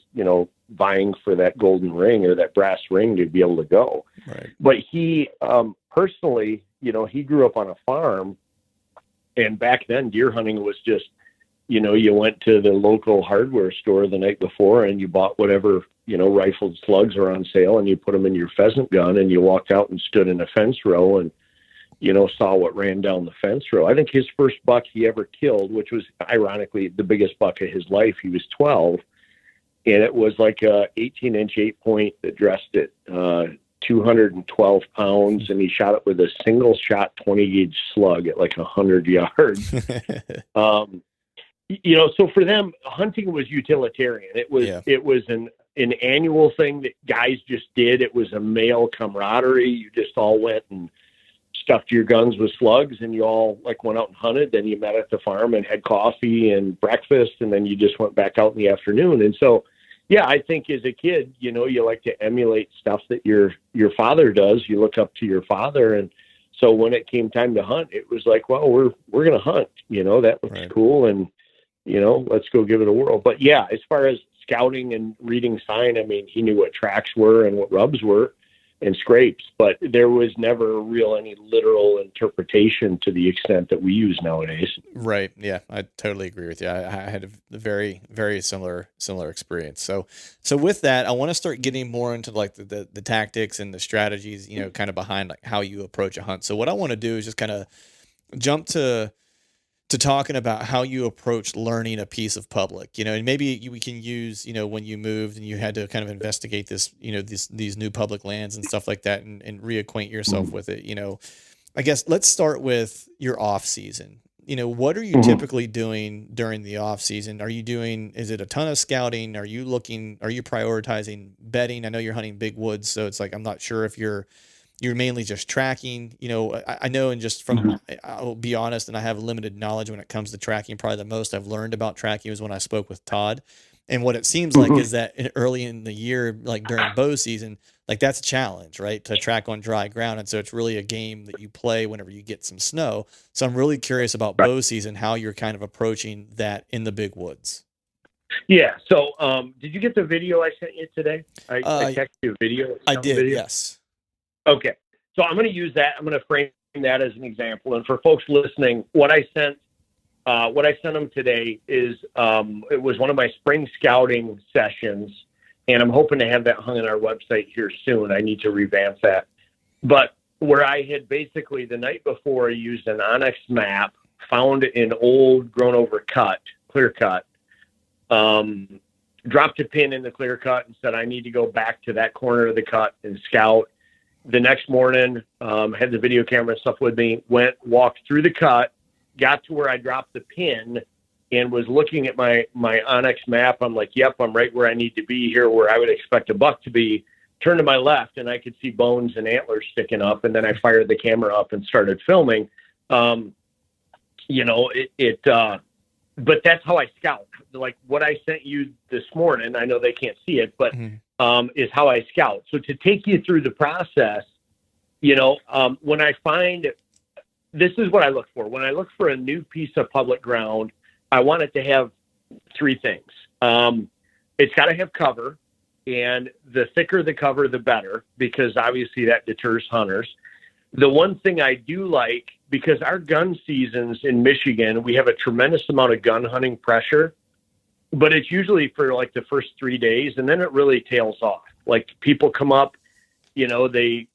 vying for that golden ring or that brass ring to be able to go. Right. But he, personally, he grew up on a farm, and back then deer hunting was just, you went to the local hardware store the night before and you bought whatever, rifled slugs are on sale and you put them in your pheasant gun and you walked out and stood in a fence row and, saw what ran down the fence row. I think his first buck he ever killed, which was ironically the biggest buck of his life, he was 12. And it was like a 18-inch 8-point that dressed at 212 pounds, and he shot it with a single shot 20-gauge slug at like 100 yards. So for them, hunting was utilitarian. It was an annual thing that guys just did. It was a male camaraderie. You just all went and stuffed your guns with slugs, and you all went out and hunted. Then you met at the farm and had coffee and breakfast, and then you just went back out in the afternoon. And so, Yeah, I think as a kid, you like to emulate stuff that your father does. You look up to your father, and so when it came time to hunt, it was like, well, we're gonna hunt. That looks Right. cool, and let's go give it a whirl. But yeah, as far as scouting and reading sign, I mean, he knew what tracks were and what rubs were and scrapes, but there was never real any literal interpretation to the extent that we use nowadays. Right. Yeah, I totally agree with you. I had a very, very similar experience. So with that, I want to start getting more into like the tactics and the strategies, kind of behind like how you approach a hunt. So what I want to do is just kind of jump to talking about how you approach learning a piece of public, and maybe we can use, when you moved and you had to kind of investigate this, these new public lands and stuff like that, and reacquaint yourself with it. I guess let's start with your off season. What are you Mm-hmm. typically doing during the off season? Is it a ton of scouting? Are you prioritizing bedding? I know you're hunting big woods, so it's like, I'm not sure if you're mainly just tracking. I know, and just from, I'll be honest, and I have limited knowledge when it comes to tracking. Probably the most I've learned about tracking was when I spoke with Todd. And what it seems like is that early in the year, like during bow season, like that's a challenge, right? To track on dry ground. And so it's really a game that you play whenever you get some snow. So I'm really curious about Right. bow season, how you're kind of approaching that in the big woods. Yeah. So, did you get the video I sent you today? I texted you a video. I did. Video. Yes. Okay. So I'm going to use that. I'm going to frame that as an example. And for folks listening, what I sent them today is, it was one of my spring scouting sessions, and I'm hoping to have that hung on our website here soon. I need to revamp that. But where I had basically the night before used an Onyx map, found an old grown over cut, clear cut, dropped a pin in the clear cut and said, I need to go back to that corner of the cut and scout. The next morning, had the video camera and stuff with me, walked through the cut, got to where I dropped the pin, and was looking at my Onyx map. I'm like, yep, I'm right where I need to be here, where I would expect a buck to be. Turned to my left, and I could see bones and antlers sticking up, and then I fired the camera up and started filming. But that's how I scout. Like what I sent you this morning, I know they can't see it, but is how I scout. So to take you through the process, when I find, this is what I look for. When I look for a new piece of public ground, I want it to have three things. It's got to have cover, and the thicker the cover, the better, because obviously that deters hunters. The one thing I do like, because our gun seasons in Michigan, we have a tremendous amount of gun hunting pressure, but it's usually for like the first 3 days, and then it really tails off. Like people come up, they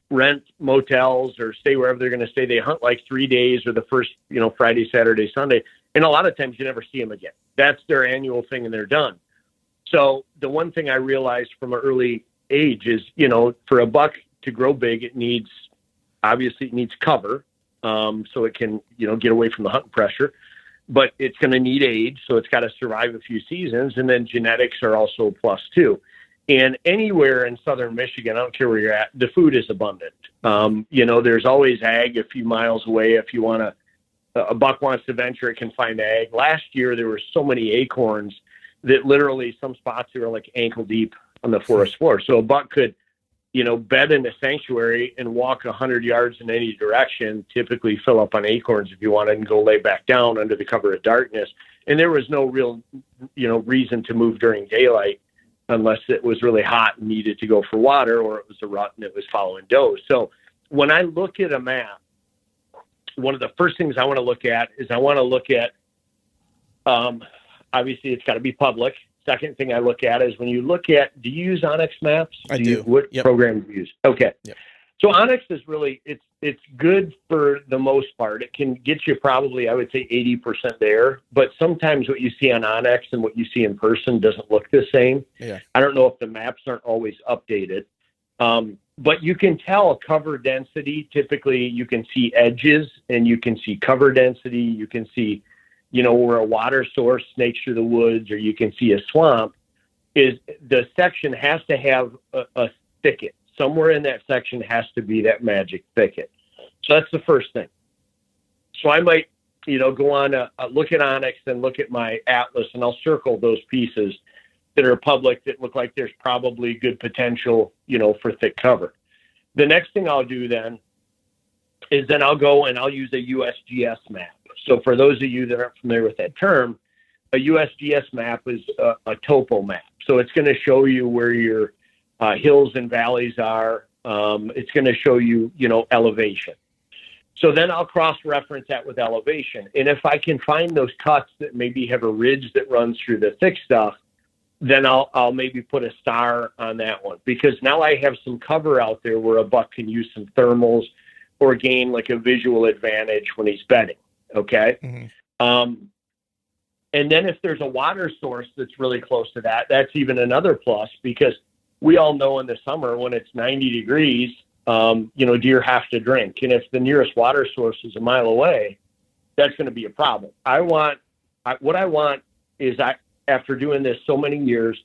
rent motels or stay wherever they're going to stay. They hunt like 3 days or the first, Friday, Saturday, Sunday. And a lot of times you never see them again. That's their annual thing and they're done. So the one thing I realized from an early age is, for a buck to grow big, it needs cover. So it can, get away from the hunting pressure, but it's going to need age. So it's got to survive a few seasons. And then genetics are also a plus too. And anywhere in southern Michigan, I don't care where you're at, the food is abundant. There's always ag a few miles away. If you want a buck wants to venture, it can find ag. Last year, there were so many acorns that literally some spots were like ankle deep on the forest floor. So a buck could, bed in a sanctuary and walk 100 yards in any direction, typically fill up on acorns if you wanted, and go lay back down under the cover of darkness. And there was no real, reason to move during daylight unless it was really hot and needed to go for water, or it was a rut and it was following does. So when I look at a map, one of the first things I want to look at is obviously it's got to be public. Second thing I look at is when you look at, do you use Onyx maps? I do. What program do you use? Okay. Yep. So Onyx is really, it's good for the most part. It can get you probably, I would say 80% there, but sometimes what you see on Onyx and what you see in person doesn't look the same. Yeah. I don't know if the maps aren't always updated. But you can tell cover density. Typically you can see edges and you can see cover density. You can see, where a water source snakes through the woods, or you can see a swamp. Is the section has to have a thicket. Somewhere in that section has to be that magic thicket. So that's the first thing. So I might, go on, look at Onyx and look at my atlas, and I'll circle those pieces. that are public that look like there's probably good potential, for thick cover. The next thing I'll do then is I'll go and I'll use a USGS map. So for those of you that aren't familiar with that term, a USGS map is a topo map. So it's going to show you where your hills and valleys are. It's going to show you, elevation. So then I'll cross-reference that with elevation. And if I can find those cuts that maybe have a ridge that runs through the thick stuff, then I'll maybe put a star on that one, because now I have some cover out there where a buck can use some thermals or gain like a visual advantage when he's bedding. Okay. Mm-hmm. And then if there's a water source that's really close to that, that's even another plus, because we all know in the summer when it's 90 degrees, deer have to drink. And if the nearest water source is a mile away, that's going to be a problem. What I want is, after doing this so many years,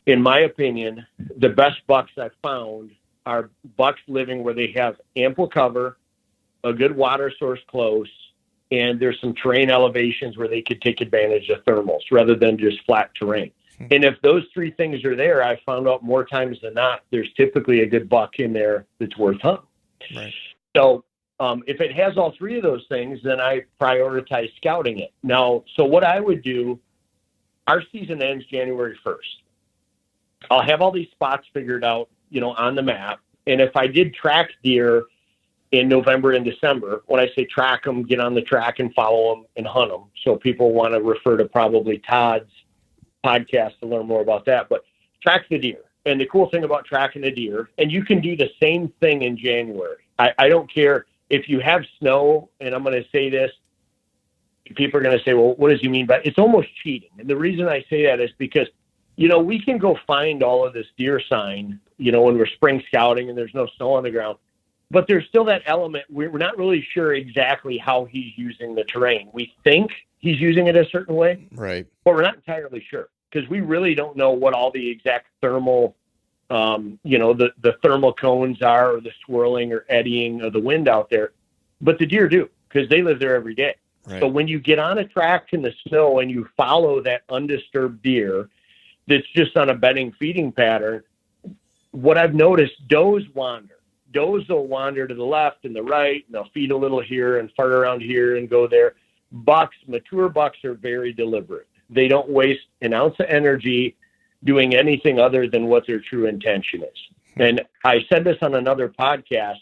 in my opinion, the best bucks I've found are bucks living where they have ample cover, a good water source close, and there's some terrain elevations where they could take advantage of thermals rather than just flat terrain. And if those three things are there, I found out more times than not, there's typically a good buck in there that's worth hunting. Right. So if it has all three of those things, then I prioritize scouting it. Now, so what I would do, our season ends January 1st. I'll have all these spots figured out, on the map. And if I did track deer in November and December, when I say track them, get on the track and follow them and hunt them. So people want to refer to probably Todd's podcast to learn more about that, but track the deer. And the cool thing about tracking a deer, and you can do the same thing in January. I don't care if you have snow, and I'm going to say this, people are going to say, well, what does he mean by it's almost cheating? And the reason I say that is because, we can go find all of this deer sign, when we're spring scouting and there's no snow on the ground, but there's still that element. We're not really sure exactly how he's using the terrain. We think he's using it a certain way, right? But we're not entirely sure, because we really don't know what all the exact thermal, the thermal cones are, or the swirling or eddying of the wind out there. But the deer do, because they live there every day. Right. So when you get on a track in the snow and you follow that undisturbed deer that's just on a bedding feeding pattern, what I've noticed, does wander. Does will wander to the left and the right, and they'll feed a little here and fart around here and go there. Bucks, mature bucks, are very deliberate. They don't waste an ounce of energy doing anything other than what their true intention is. And I said this on another podcast.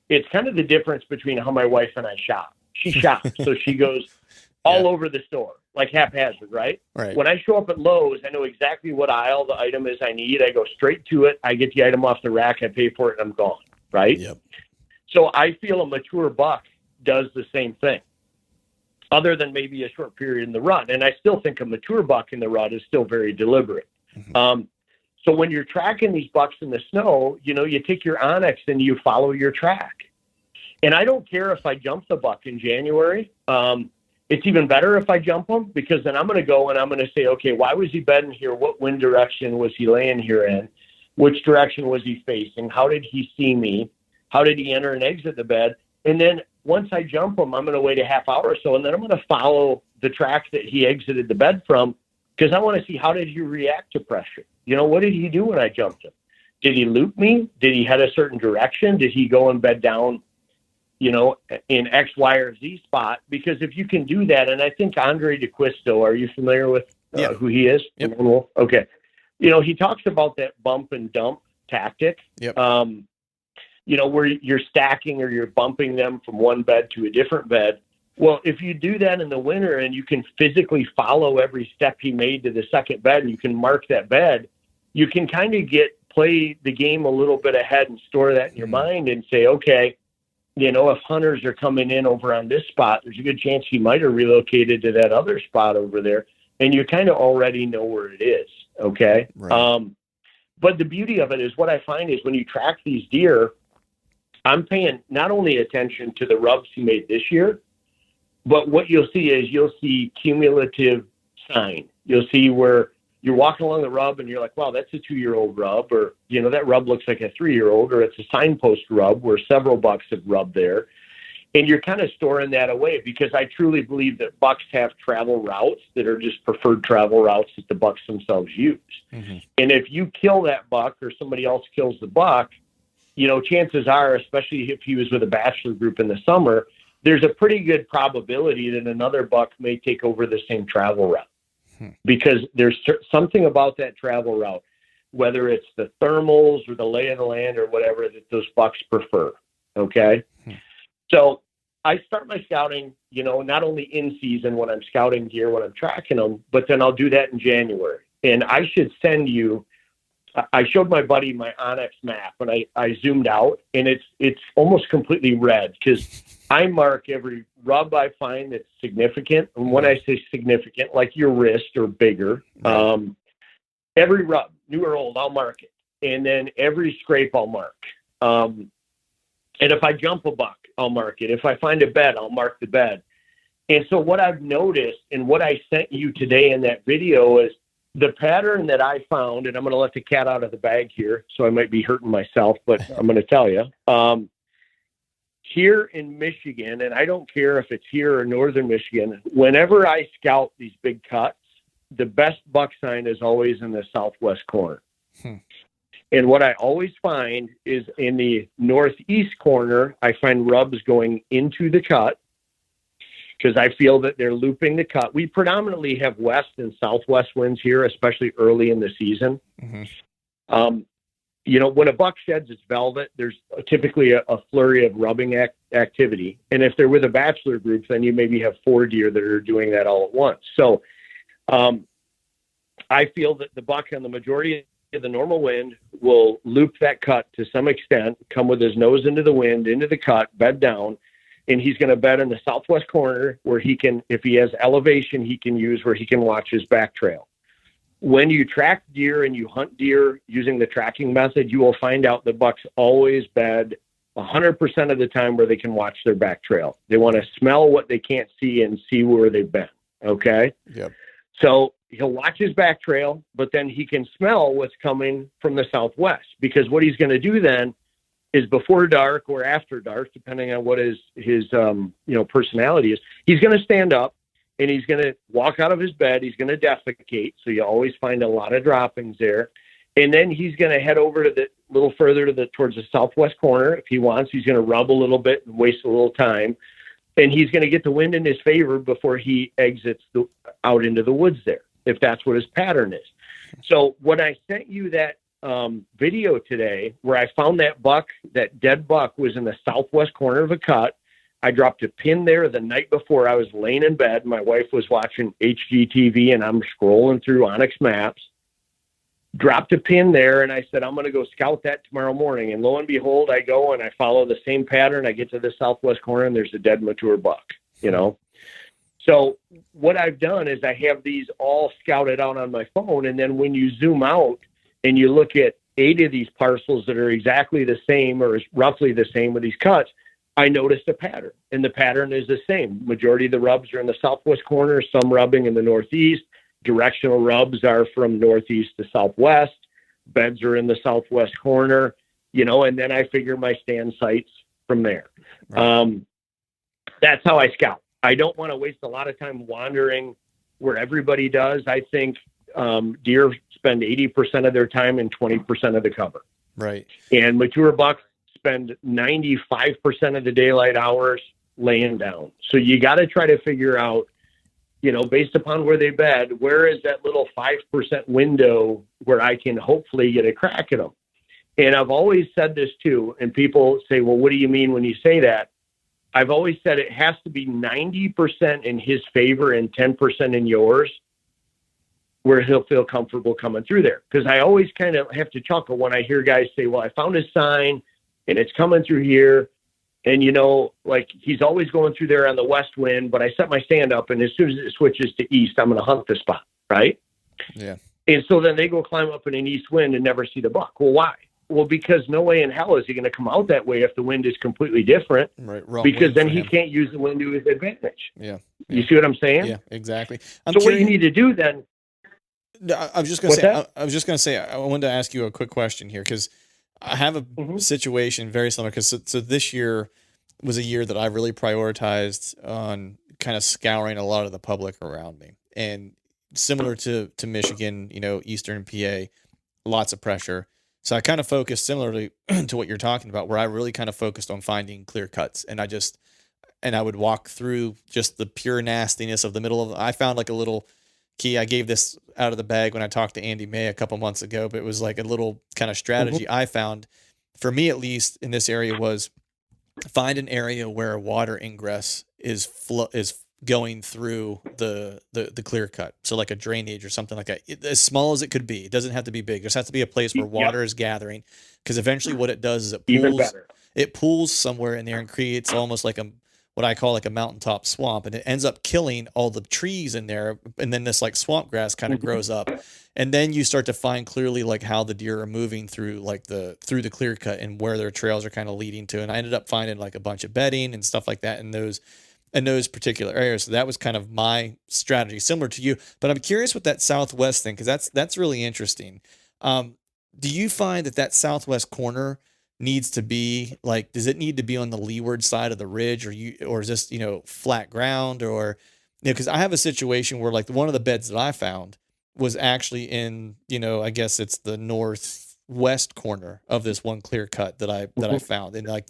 It's kind of the difference between how my wife and I shop. She shops, so she goes all over the store, like haphazard, right? When I show up at Lowe's, I know exactly what aisle the item is I need. I go straight to it. I get the item off the rack. I pay for it, and I'm gone, right? Yep. So I feel a mature buck does the same thing, other than maybe a short period in the rut. And I still think a mature buck in the rut is still very deliberate. Mm-hmm. So when you're tracking these bucks in the snow, you take your Onyx and you follow your track. And I don't care if I jump the buck in January. It's even better if I jump him, because then I'm going to go and I'm going to say, okay, why was he bedding here? What wind direction was he laying here in? Which direction was he facing? How did he see me? How did he enter and exit the bed? And then once I jump him, I'm going to wait a half hour or so, and then I'm going to follow the track that he exited the bed from, because I want to see, how did he react to pressure? What did he do when I jumped him? Did he loop me? Did he head a certain direction? Did he go and bed down, in X, Y, or Z spot? Because if you can do that, and I think Andre DeQuisto, are you familiar with who he is? Yep. Okay. He talks about that bump and dump tactic. Yep. Where you're stacking or you're bumping them from one bed to a different bed. Well, if you do that in the winter and you can physically follow every step he made to the second bed, and you can mark that bed, you can kind of play the game a little bit ahead and store that in your mind and say, okay, if hunters are coming in over on this spot, there's a good chance he might have relocated to that other spot over there. And you kind of already know where it is. Okay. Right. But the beauty of it is, what I find is when you track these deer, I'm paying not only attention to the rubs he made this year, but what you'll see cumulative sign. You'll see where you're walking along the rub and you're like, wow, that's a 2-year-old rub, or, that rub looks like a 3-year-old, or it's a signpost rub where several bucks have rubbed there. And you're kind of storing that away, because I truly believe that bucks have travel routes that are just preferred travel routes that the bucks themselves use. Mm-hmm. And if you kill that buck or somebody else kills the buck, chances are, especially if he was with a bachelor group in the summer, there's a pretty good probability that another buck may take over the same travel route, because there's something about that travel route, whether it's the thermals or the lay of the land or whatever, that those bucks prefer. Okay. So I start my scouting, not only in season when I'm scouting deer, when I'm tracking them, but then I'll do that in January. And I should send you, I showed my buddy my Onyx map, and I zoomed out, and it's almost completely red, because I mark every rub I find that's significant. And when I say significant, like your wrist or bigger, every rub, new or old, I'll mark it. And then every scrape I'll mark. And if I jump a buck, I'll mark it. If I find a bed, I'll mark the bed. And so what I've noticed, and what I sent you today in that video, is the pattern that I found, and I'm going to let the cat out of the bag here, so I might be hurting myself, but I'm going to tell you. Here in Michigan, and I don't care if it's here or northern Michigan, whenever I scout these big cuts, the best buck sign is always in the southwest corner. And what I always find is in the northeast corner, I find rubs going into the cut, because I feel that they're looping the cut. We predominantly have west and southwest winds here, especially early in the season. Mm-hmm. When a buck sheds its velvet, there's typically a flurry of rubbing activity. And if they're with a bachelor group, then you maybe have 4 deer that are doing that all at once. So I feel that the buck on the majority of the normal wind will loop that cut to some extent, come with his nose into the wind, into the cut, bed down, and he's going to bed in the southwest corner where he can, if he has elevation, he can use where he can watch his back trail. When you track deer and you hunt deer using the tracking method, you will find out the bucks always bed 100% of the time where they can watch their back trail. They want to smell what they can't see and see where they've been. Okay. Yep. So he'll watch his back trail, but then he can smell what's coming from the southwest, because what he's going to do then is before dark or after dark, depending on what his personality is, he's going to stand up and he's going to walk out of his bed. He's going to defecate. So you always find a lot of droppings there. And then he's going to head over to the little further towards the southwest corner. If he wants, he's going to rub a little bit and waste a little time. And he's going to get the wind in his favor before he exits out into the woods there, if that's what his pattern is. So when I sent you that video today, where I found that dead buck was in the southwest corner of a cut, I dropped a pin there the night before. I was laying in bed. My wife was watching HGTV, and I'm scrolling through Onyx Maps. Dropped a pin there, and I said, I'm going to go scout that tomorrow morning. And lo and behold, I go and I follow the same pattern. I get to the southwest corner, and there's a dead mature buck, So what I've done is I have these all scouted out on my phone. And then when you zoom out and you look at 8 of these parcels that are exactly the same or roughly the same with these cuts, I noticed a pattern, and the pattern is the same. Majority of the rubs are in the southwest corner, some rubbing in the northeast. Directional rubs are from northeast to southwest. Beds are in the southwest corner, and then I figure my stand sites from there. Right. That's how I scout. I don't want to waste a lot of time wandering where everybody does. I think deer spend 80% of their time in 20% of the cover. Right. And mature bucks spend 95% of the daylight hours laying down. So you got to try to figure out, based upon where they bed, where is that little 5% window where I can hopefully get a crack at them. And I've always said this too, and people say, well, what do you mean when you say that? I've always said it has to be 90% in his favor and 10% in yours, where he'll feel comfortable coming through there. Because I always kind of have to chuckle when I hear guys say, well, I found his sign and it's coming through here. And, he's always going through there on the west wind, but I set my stand up, and as soon as it switches to east, I'm going to hunt the spot. Right. Yeah. And so then they go climb up in an east wind and never see the buck. Well, why? Well, because no way in hell is he going to come out that way if the wind is completely different. Right. Because then he can't use the wind to his advantage. Yeah. You see what I'm saying? Yeah, exactly. So what you need to do then? I was just going to say, I wanted to ask you a quick question here, because I have a situation very similar. Because so this year, was a year that I really prioritized on kind of scouring a lot of the public around me. And similar to Michigan, Eastern PA, lots of pressure. So I kind of focused similarly to what you're talking about, where I really kind of focused on finding clear cuts. And I would walk through just the pure nastiness of the middle of, I found like a little key. I gave this out of the bag when I talked to Andy May a couple months ago, but it was like a little kind of strategy I found, for me at least in this area, was find an area where water ingress is going through the clear cut. So like a drainage or something like that, as small as it could be. It doesn't have to be big. There just has to be a place where water is gathering, because eventually what it does is it pools somewhere in there and creates almost like what I call like a mountaintop swamp, and it ends up killing all the trees in there, and then this like swamp grass kind of grows up, and then you start to find clearly like how the deer are moving through through the clear cut and where their trails are kind of leading to. And I ended up finding like a bunch of bedding and stuff like that in those particular areas. So that was kind of my strategy, similar to you. But I'm curious with that southwest thing, because that's really interesting. Do you find that southwest corner needs to be like, does it need to be on the leeward side of the ridge, or is this, flat ground, or, because I have a situation where like one of the beds that I found was actually in, I guess it's the northwest corner of this one clear cut that I found. And like,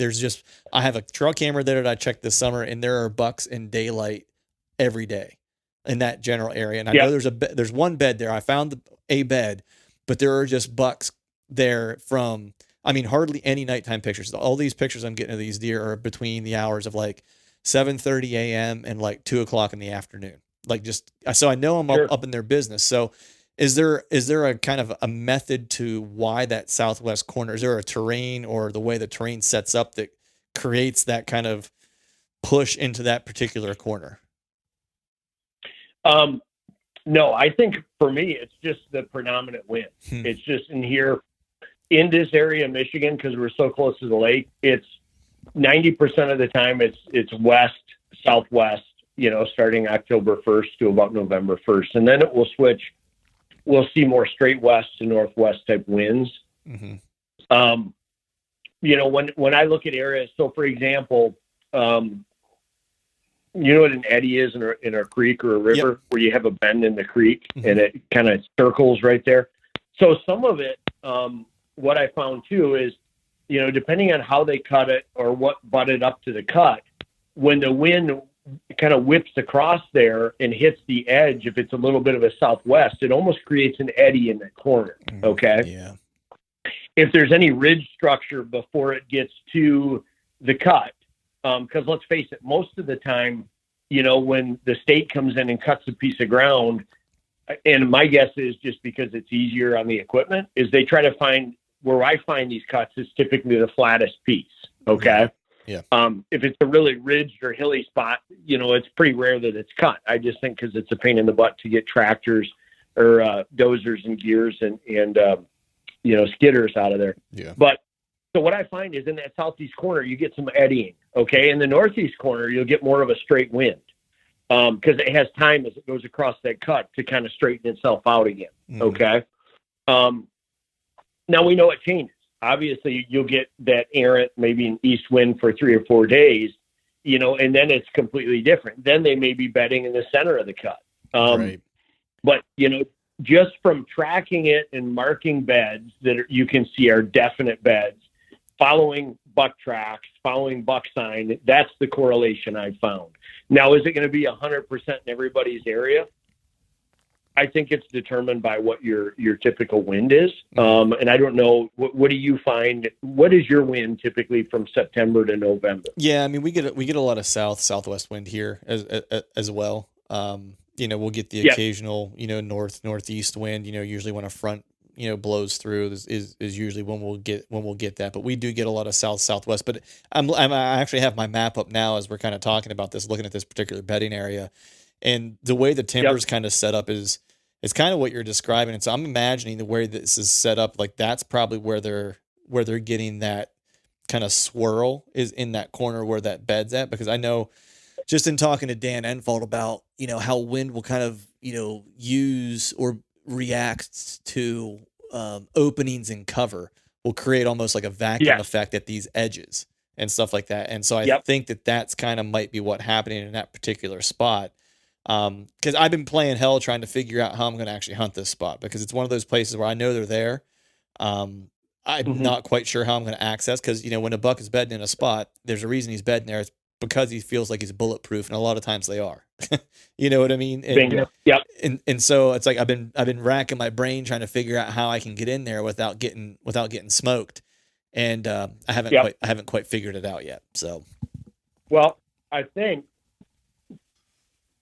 I have a trail camera there that I checked this summer, and there are bucks in daylight every day in that general area. And I know there's one bed there. I found a bed, but there are just bucks there from, hardly any nighttime pictures. All these pictures I'm getting of these deer are between the hours of like 7:30 a.m. and like 2:00 in the afternoon. Like, so I know I'm up in their business. So is there a kind of a method to why that southwest corner? Is there a terrain or the way the terrain sets up that creates that kind of push into that particular corner? No, I think for me, it's just the predominant wind. It's just in here, in this area of Michigan, because we're so close to the lake, it's 90% of the time it's west, southwest, starting October 1st to about November 1st. And then it will switch. We'll see more straight west to northwest type winds. When I look at areas, so for example, you know what an eddy is in a creek or a river, where you have a bend in the creek and it kind of circles right there. So some of it, what I found too is, depending on how they cut it or what butted up to the cut, when the wind kind of whips across there and hits the edge, if it's a little bit of a southwest, it almost creates an eddy in that corner. Okay. Yeah. If there's any ridge structure before it gets to the cut, because let's face it, most of the time, when the state comes in and cuts a piece of ground, and my guess is just because it's easier on the equipment, is they try to find, where I find these cuts is typically the flattest piece. Okay. Yeah. If it's a really ridged or hilly spot, it's pretty rare that it's cut. I just think because it's a pain in the butt to get tractors or dozers and gears and skidders out of there. Yeah. But so what I find is in that southeast corner, you get some eddying. Okay. In the northeast corner, you'll get more of a straight wind, because it has time as it goes across that cut to kind of straighten itself out again. Okay. Now we know it changes. Obviously, you'll get that errant, maybe an east wind for 3 or 4 days, and then it's completely different. Then they may be bedding in the center of the cut. Right. But, just from tracking it and marking beds that you can see are definite beds, following buck tracks, following buck sign, that's the correlation I found. Now, is it going to be 100% in everybody's area? I think it's determined by what your typical wind is. And I don't know, what do you find? What is your wind typically from September to November? Yeah. We get a lot of southwest wind here as well. We'll get the occasional, northeast wind, usually when a front, blows through is usually when we'll get that, but we do get a lot of southwest. But I actually have my map up now as we're kind of talking about this, looking at this particular bedding area, and the way the timber's kind of set up is kind of what you're describing. And so I'm imagining the way this is set up, like that's probably where they're getting that kind of swirl is in that corner where that bed's at, because I know just in talking to Dan Enfold about, how wind will kind of, use or react to openings in cover will create almost like a vacuum effect at these edges. and stuff like that. And so I Yep. think that that's kind of might be what happening in that particular spot. Because I've been playing hell trying to figure out how I'm going to actually hunt this spot, because it's one of those places where I know they're there. I'm not quite sure how I'm going to access, because, you know, when a buck is bedding in a spot, there's a reason he's bedding there. It's because he feels like he's bulletproof, and a lot of times they are. You know what I mean? And, Bingo. Yep. and so it's like I've been racking my brain trying to figure out how I can get in there without getting smoked, and I haven't quite figured it out yet. So, well, I think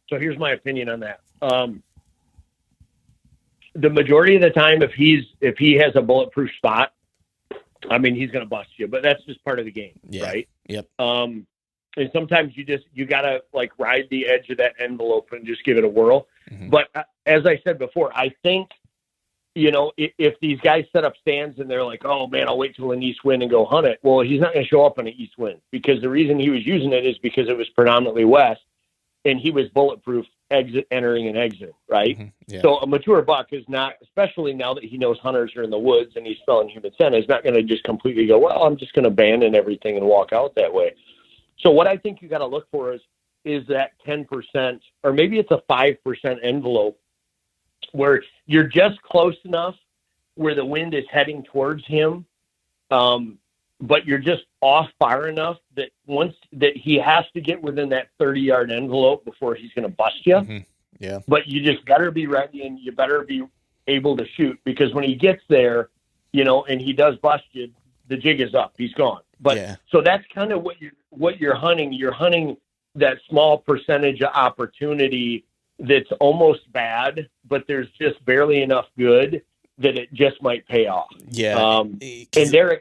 so. Here's my opinion on that. The majority of the time, if he has a bulletproof spot, I mean, he's going to bust you, but that's just part of the game, right? Yep. And sometimes you gotta like ride the edge of that envelope and just give it a whirl. Mm-hmm. But as I said before, I think, you know, if these guys set up stands and they're like, oh man, I'll wait till an east wind and go hunt it. Well, he's not going to show up on an east wind, because the reason he was using it is because it was predominantly west, and he was bulletproof entering and exiting, right? Mm-hmm. Yeah. So a mature buck is not, especially now that he knows hunters are in the woods and he's smelling human scent, is not going to just completely go, well, I'm just going to abandon everything and walk out that way. So what I think you got to look for is that 10%, or maybe it's a 5% envelope, where you're just close enough where the wind is heading towards him, but you're just off far enough that that he has to get within that 30-yard envelope before he's going to bust you. Mm-hmm. Yeah. But you just better be ready, and you better be able to shoot, because when he gets there, you know, and he does bust you, the jig is up. He's gone. But so that's kind of what you're hunting. You're hunting that small percentage of opportunity that's almost bad, but there's just barely enough good that it just might pay off. Yeah. And there,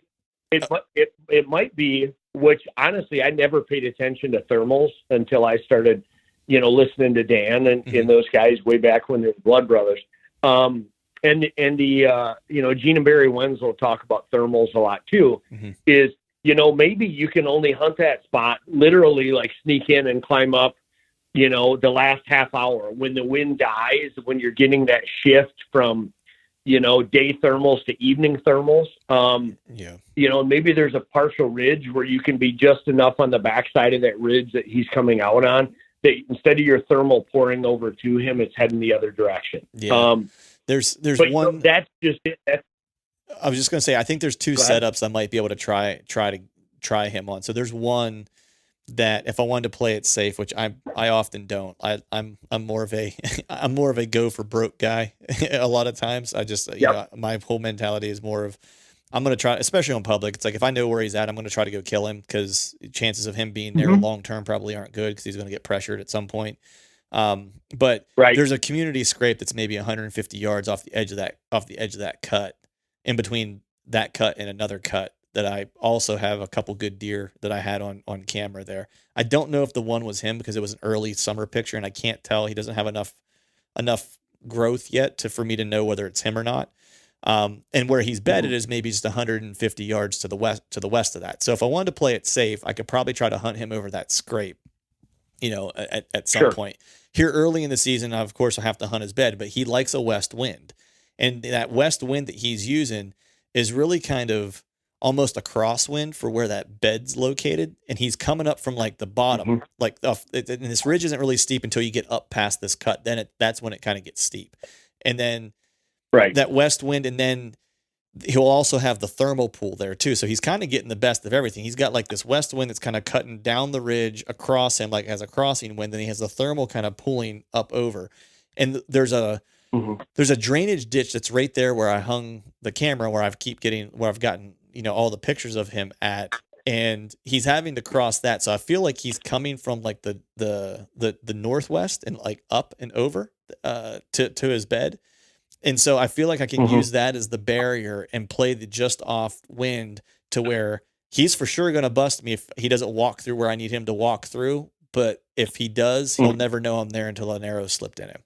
it might be, which honestly, I never paid attention to thermals until I started, you know, listening to Dan and those guys way back when they were blood brothers. And the, you know, Gene and Barry Wenzel talk about thermals a lot too, is, you know, maybe you can only hunt that spot, literally like sneak in and climb up, you know, the last half hour when the wind dies, when you're getting that shift from, you know, day thermals to evening thermals. You know, maybe there's a partial ridge where you can be just enough on the backside of that ridge that he's coming out on, that instead of your thermal pouring over to him, it's heading the other direction. Yeah. There's one. You know, that's just it. I was just going to say, I think there's two setups I might be able to try him on. So there's one that if I wanted to play it safe, which I often don't, I'm more of a go for broke guy. A lot of times I just, you know, my whole mentality is more of, I'm going to try, especially on public. It's like, if I know where he's at, I'm going to try to go kill him, because chances of him being there long-term probably aren't good, because he's going to get pressured at some point. But there's a community scrape that's maybe 150 yards off the edge of that cut, in between that cut and another cut, that I also have a couple good deer that I had on camera there. I don't know if the one was him, because it was an early summer picture and I can't tell. He doesn't have enough growth yet for me to know whether it's him or not. And where he's bedded is maybe just 150 yards to the west of that. So if I wanted to play it safe, I could probably try to hunt him over that scrape, you know, at some point. Here early in the season, of course, I'll have to hunt his bed, but he likes a west wind. And that west wind that he's using is really kind of almost a crosswind for where that bed's located. And he's coming up from like the bottom, like and this ridge isn't really steep until you get up past this cut. Then that's when it kind of gets steep. And then that west wind, and then he'll also have the thermal pool there too. So he's kind of getting the best of everything. He's got like this west wind that's kind of cutting down the ridge across him, like as a crossing wind. Then he has the thermal kind of pulling up over. And there's a drainage ditch that's right there where I hung the camera, where I've gotten, you know, all the pictures of him at, and he's having to cross that. So I feel like he's coming from like the northwest and like up and over to his bed. And so I feel like I can use that as the barrier and play the just off wind to where he's for sure going to bust me if he doesn't walk through where I need him to walk through. But if he does, he'll never know I'm there until an arrow slipped in him.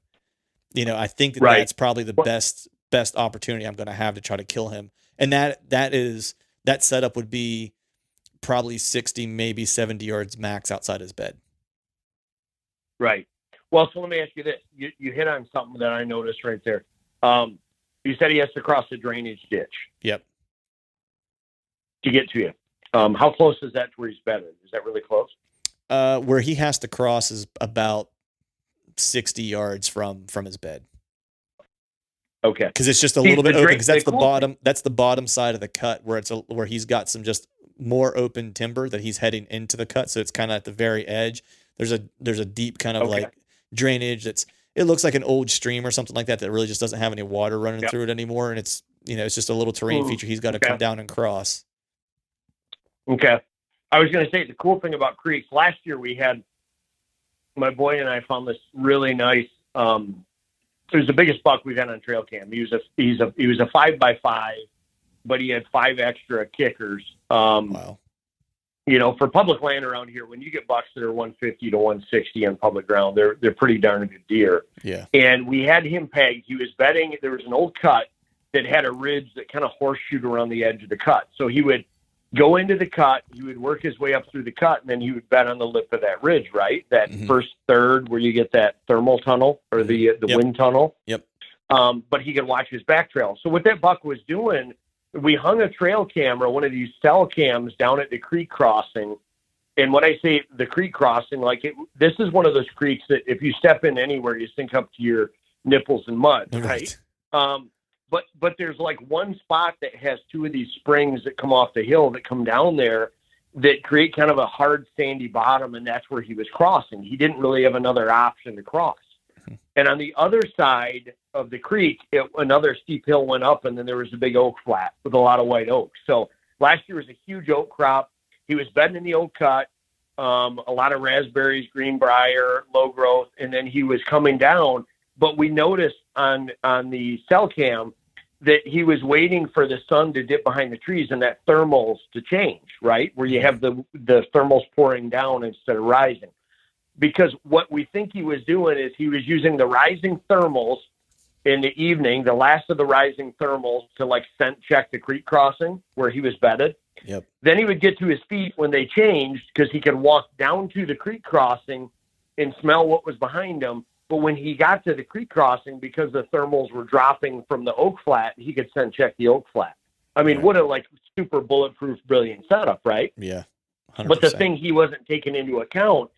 You know, I think that's probably the best opportunity I'm going to have to try to kill him. And that setup would be probably 60, maybe 70 yards max outside his bed. Right. Well, so let me ask you this. You hit on something that I noticed right there. You said he has to cross the drainage ditch. Yep. To get to you. How close is that to where he's bedded? Is that really close? Where he has to cross is about 60 yards from his bed. Okay. Because it's just a little bit open. Because that's the bottom. That's the bottom side of the cut where where he's got some just more open timber that he's heading into the cut. So it's kind of at the very edge. There's a deep kind of like drainage it looks like an old stream or something like that really just doesn't have any water running through it anymore, and it's it's just a little terrain feature he's got to come down and cross. Okay. I was going to say the cool thing about creeks. Last year we had my boy and I found this really nice. It was the biggest buck we've had on trail cam. He was a 5x5, but he had 5 extra kickers. Wow. For public land around here, when you get bucks that are 150 to 160 on public ground, they're pretty darn good deer. Yeah. And we had him pegged. He was bedding. There was an old cut that had a ridge that kind of horseshoed around the edge of the cut. So he would go into the cut, he would work his way up through the cut, and then he would bed on the lip of that ridge, right? That first third where you get that thermal tunnel or the wind tunnel. Yep. But he could watch his back trail. So what that buck was doing, we hung a trail camera, one of these cell cams down at the creek crossing. And when I say the creek crossing, this is one of those creeks that if you step in anywhere, you sink up to your nipples in mud, right? But there's one spot that has 2 of these springs that come off the hill that come down there that create kind of a hard sandy bottom, and that's where he was crossing. He didn't really have another option to cross. And on the other side of the creek, another steep hill went up, and then there was a big oak flat with a lot of white oaks. So last year was a huge oak crop. He was bedding in the oak cut, a lot of raspberries, greenbrier, low growth, and then he was coming down. But we noticed on the cell cam that he was waiting for the sun to dip behind the trees and that thermals to change, right? Where you have the thermals pouring down instead of rising. Because what we think he was doing is he was using the rising thermals in the evening, the last of the rising thermals, to scent check the creek crossing where he was bedded. Yep. Then he would get to his feet when they changed because he could walk down to the creek crossing and smell what was behind him. But when he got to the creek crossing, because the thermals were dropping from the oak flat, he could scent check the oak flat. I mean, what a super bulletproof, brilliant setup, right? Yeah. 100%. But the thing he wasn't taking into account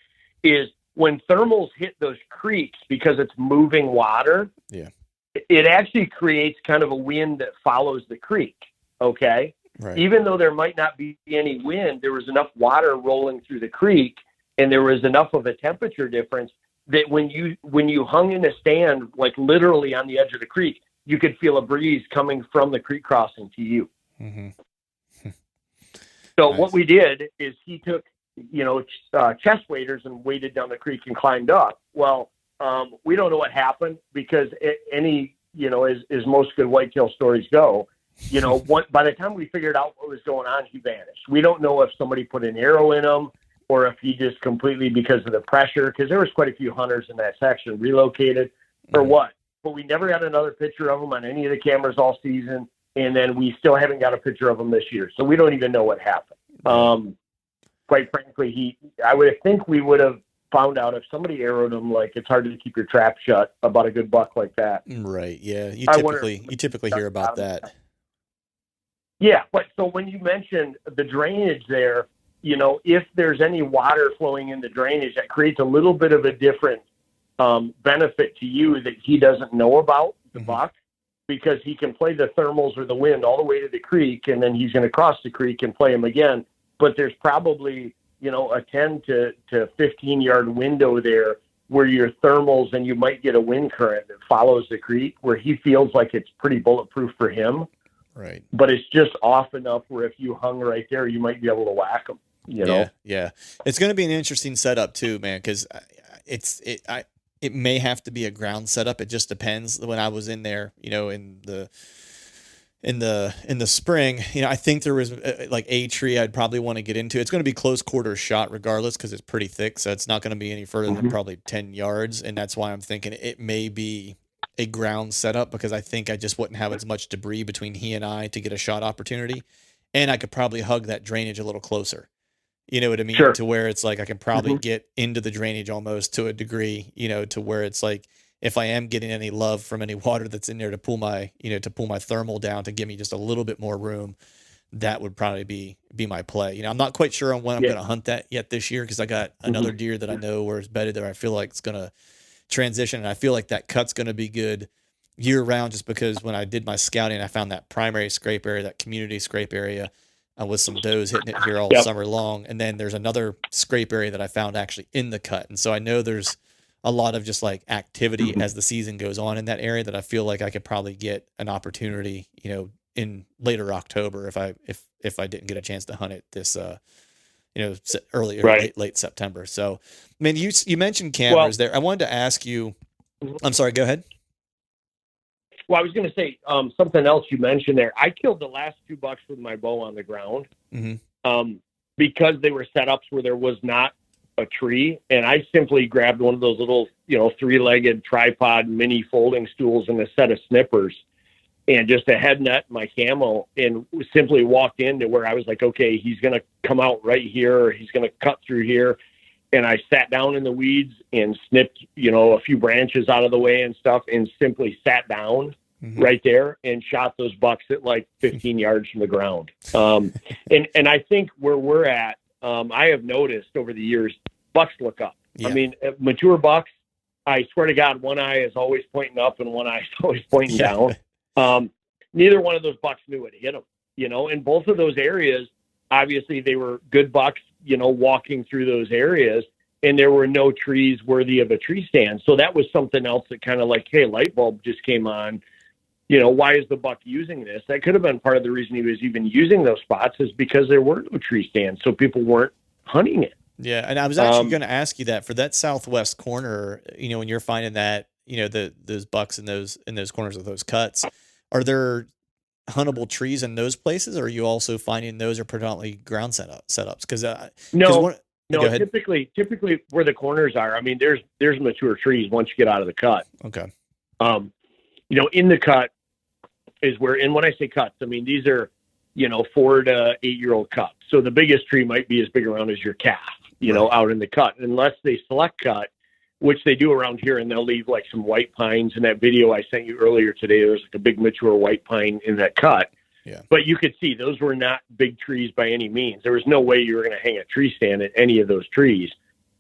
is when thermals hit those creeks, because it's moving water, it actually creates kind of a wind that follows the creek. Okay. Right. Even though there might not be any wind, there was enough water rolling through the creek, and there was enough of a temperature difference that when you hung in a stand, literally on the edge of the creek, you could feel a breeze coming from the creek crossing to you. Mm-hmm. So what we did is he took, chest waders and waded down the creek and climbed up. Well, we don't know what happened because as most good whitetail stories go, by the time we figured out what was going on, he vanished. We don't know if somebody put an arrow in him or if he just completely, because of the pressure, because there was quite a few hunters in that section, relocated or what. But we never got another picture of him on any of the cameras all season. And then we still haven't got a picture of him this year. So we don't even know what happened. Quite frankly, I would think we would have found out if somebody arrowed him. It's hard to keep your trap shut about a good buck like that. Right. Yeah. You typically hear about that. Yeah. But so when you mentioned the drainage there, if there's any water flowing in the drainage, that creates a little bit of a different benefit to you that he doesn't know about, the buck, because he can play the thermals or the wind all the way to the creek, and then he's going to cross the creek and play them again. But there's probably, a 10 to 15 yard window there where your thermals, and you might get a wind current that follows the creek where he feels like it's pretty bulletproof for him. Right. But it's just off enough where if you hung right there, you might be able to whack him. Yeah. It's going to be an interesting setup too, man, because it may have to be a ground setup. It just depends. When I was in there, in the spring, I think there was a tree I'd probably want to get into. It's going to be close quarter shot regardless because it's pretty thick, so it's not going to be any further than probably 10 yards, and that's why I'm thinking it may be a ground setup because I think I just wouldn't have as much debris between he and I to get a shot opportunity, and I could probably hug that drainage a little closer. You know what I mean? Sure. To where it's I can probably get into the drainage almost to a degree, to where it's if I am getting any love from any water that's in there to pull my thermal down to give me just a little bit more room, that would probably be my play. I'm not quite sure on when I'm going to hunt that yet this year, because I got another deer that I know where it's bedded there. I feel like it's going to transition, and I feel like that cut's going to be good year round, just because when I did my scouting, I found that primary scrape area, that community scrape area, with some does hitting it here all summer long. And then there's another scrape area that I found actually in the cut. And so I know there's a lot of just like activity as the season goes on in that area, that I feel like I could probably get an opportunity, in later October, if I didn't get a chance to hunt it this, early or late September. So, I mean, you mentioned cameras there. I wanted to ask you, I'm sorry, go ahead. Well, I was going to say something else you mentioned there. I killed the last 2 bucks with my bow on the ground because they were setups where there was not a tree. And I simply grabbed one of those little, 3-legged tripod mini folding stools and a set of snippers and just a head net, my camo, and simply walked into where I was like, okay, he's going to come out right here, or he's going to cut through here. And I sat down in the weeds and snipped, a few branches out of the way and stuff, and simply sat down right there and shot those bucks at like 15 yards from the ground. And I think where we're at, I have noticed over the years, bucks look up. Yeah. I mean, mature bucks, I swear to God, one eye is always pointing up and one eye is always pointing down. Neither one of those bucks knew it hit them, in both of those areas. Obviously they were good bucks, walking through those areas, and there were no trees worthy of a tree stand. So that was something else that kind of like, hey, light bulb just came on. Why is the buck using this? That could have been part of the reason he was even using those spots, is because there were no tree stands. So people weren't hunting it. Yeah. And I was actually going to ask you that for that southwest corner, when you're finding that, those bucks in those corners of those cuts, are there huntable trees in those places, or are you also finding those are predominantly ground setups? Because no, typically where the corners are, I mean, there's mature trees once you get out of the cut. Okay. In the cut is where, and when I say cuts, I mean these are 4 to 8 year old cuts. So the biggest tree might be as big around as your calf, out in the cut, unless they select cut, which they do around here, and they'll leave like some white pines. In that video I sent you earlier today, there's like a big mature white pine in that cut. Yeah. But you could see those were not big trees by any means. There was no way you were going to hang a tree stand at any of those trees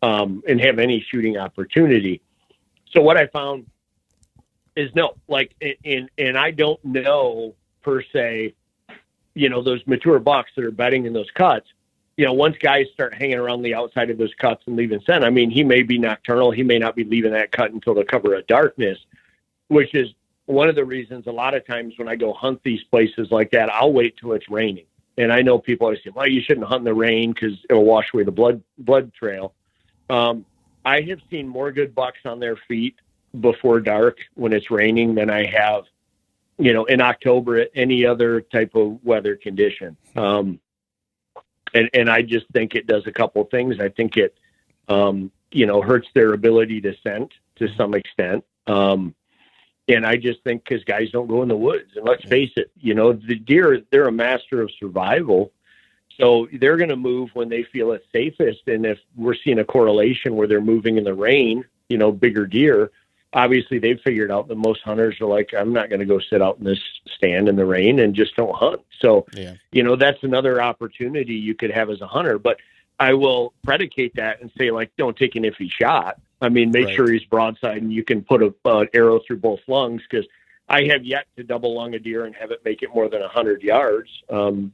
and have any shooting opportunity. So what I found is and I don't know per se, those mature bucks that are bedding in those cuts, once guys start hanging around the outside of those cuts and leaving scent, I mean, he may be nocturnal. He may not be leaving that cut until the cover of darkness, which is one of the reasons a lot of times when I go hunt these places like that, I'll wait till it's raining. And I know people always say, well, you shouldn't hunt in the rain because it'll wash away the blood trail. I have seen more good bucks on their feet before dark when it's raining than I have, in October at any other type of weather condition. And I just think it does a couple of things. I think it, hurts their ability to scent to some extent. And I just think because guys don't go in the woods, and let's face it, the deer, they're a master of survival. So they're going to move when they feel it's safest. And if we're seeing a correlation where they're moving in the rain, bigger deer, obviously they've figured out that most hunters are like, I'm not going to go sit out in this stand in the rain, and just don't hunt. So, that's another opportunity you could have as a hunter. But I will predicate that and say, like, don't take an iffy shot. I mean, make sure he's broadside and you can put an arrow through both lungs, because I have yet to double lung a deer and have it make it more than 100 yards.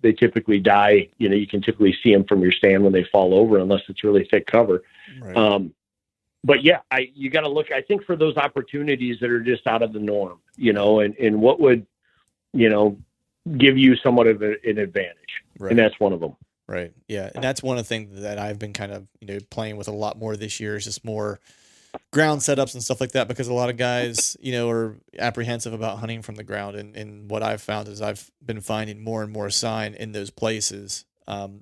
They typically die. You can typically see them from your stand when they fall over, unless it's really thick cover. Right. But yeah, you got to look, I think, for those opportunities that are just out of the norm, and what would, give you somewhat of an advantage. Right. And that's one of them. Right. Yeah. And that's one of the things that I've been kind of, playing with a lot more this year, is just more ground setups and stuff like that, because a lot of guys, are apprehensive about hunting from the ground. And what I've found is I've been finding more and more sign in those places,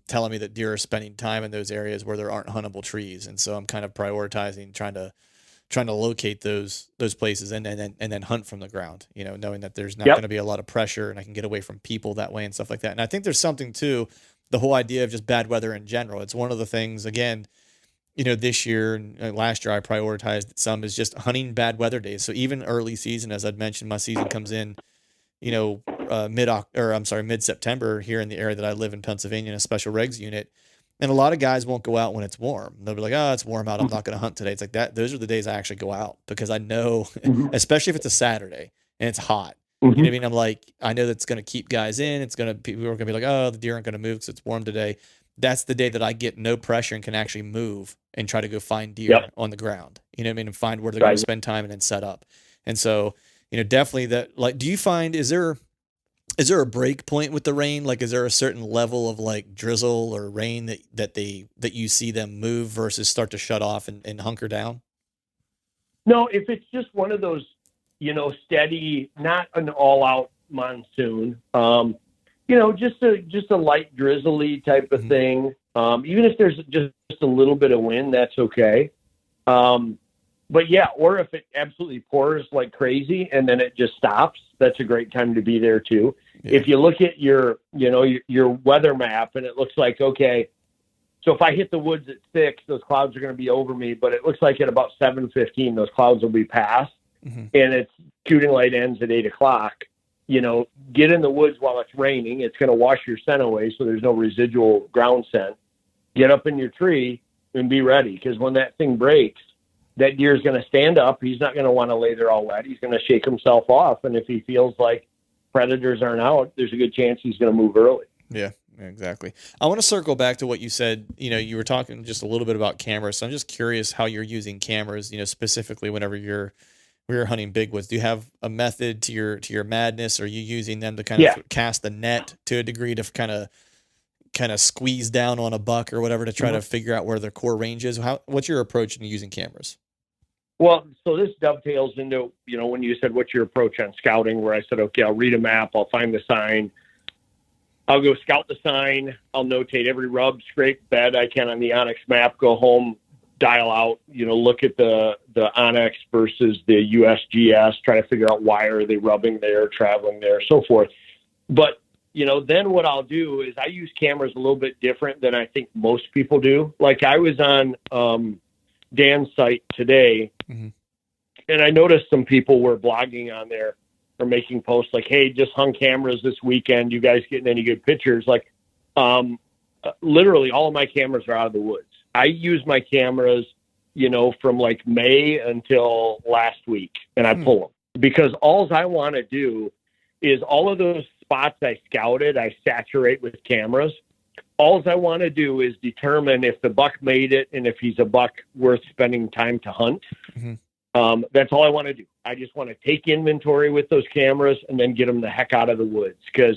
telling me that deer are spending time in those areas where there aren't huntable trees. And so I'm kind of prioritizing trying to locate those places and then hunt from the ground, knowing that there's not going to be a lot of pressure and I can get away from people that way and stuff like that. And I think there's something to the whole idea of just bad weather in general. It's one of the things, again, this year and last year I prioritized some, is just hunting bad weather days. So even early season, as I'd mentioned, my season comes in, mid September here in the area that I live in, Pennsylvania, in a special regs unit. And a lot of guys won't go out when it's warm. They'll be like, "Oh, it's warm out. I'm not going to hunt today." It's like that. Those are the days I actually go out because I know, especially if it's a Saturday and it's hot. You know what I mean? I'm like, I know that's going to keep guys in. People are going to be like, "Oh, the deer aren't going to move because it's warm today." That's the day that I get no pressure and can actually move and try to go find deer on the ground. You know what I mean? And find where they're going to spend time and then set up. And so, definitely that. Like, do you find is there a break point with the rain? Like, is there a certain level of like drizzle or rain that you see them move versus start to shut off and hunker down? No, if it's just one of those, steady, not an all-out monsoon, just a light drizzly type of thing. Even if there's just a little bit of wind, that's okay. But yeah, or if it absolutely pours like crazy and then it just stops, that's a great time to be there too. Yeah. If you look at your weather map and it looks like, okay, so if I hit the woods at 6, those clouds are going to be over me, but it looks like at about 7:15, those clouds will be past and it's shooting light ends at 8 o'clock. Get in the woods while it's raining. It's going to wash your scent away. So there's no residual ground scent. Get up in your tree and be ready. Because when that thing breaks, that deer is going to stand up. He's not going to want to lay there all wet. He's going to shake himself off. And if he feels like predators aren't out, there's a good chance he's going to move early. Yeah, exactly. I want to circle back to what you said. You were talking just a little bit about cameras. So I'm just curious how you're using cameras, specifically whenever you're hunting big woods. Do you have a method to your madness? Are you using them to kind of cast the net to a degree to kind of squeeze down on a buck or whatever to try to figure out where their core range is? What's your approach in using cameras? Well, so this dovetails into, when you said, what's your approach on scouting, where I said, okay, I'll read a map, I'll find the sign, I'll go scout the sign, I'll notate every rub, scrape, bed I can on the Onyx map, go home, dial out, look at the Onyx versus the USGS, try to figure out why are they rubbing there, traveling there, so forth. But, then what I'll do is I use cameras a little bit different than I think most people do. Like I was on Dan's site today, and I noticed some people were blogging on there or making posts like, hey, just hung cameras this weekend. You guys getting any good pictures? Like literally all of my cameras are out of the woods. I use my cameras, from like May until last week, and I pull them because all I want to do is all of those spots I scouted, I saturate with cameras. All I want to do is determine if the buck made it and if he's a buck worth spending time to hunt. That's all I want to do. I just want to take inventory with those cameras and then get them the heck out of the woods. Because,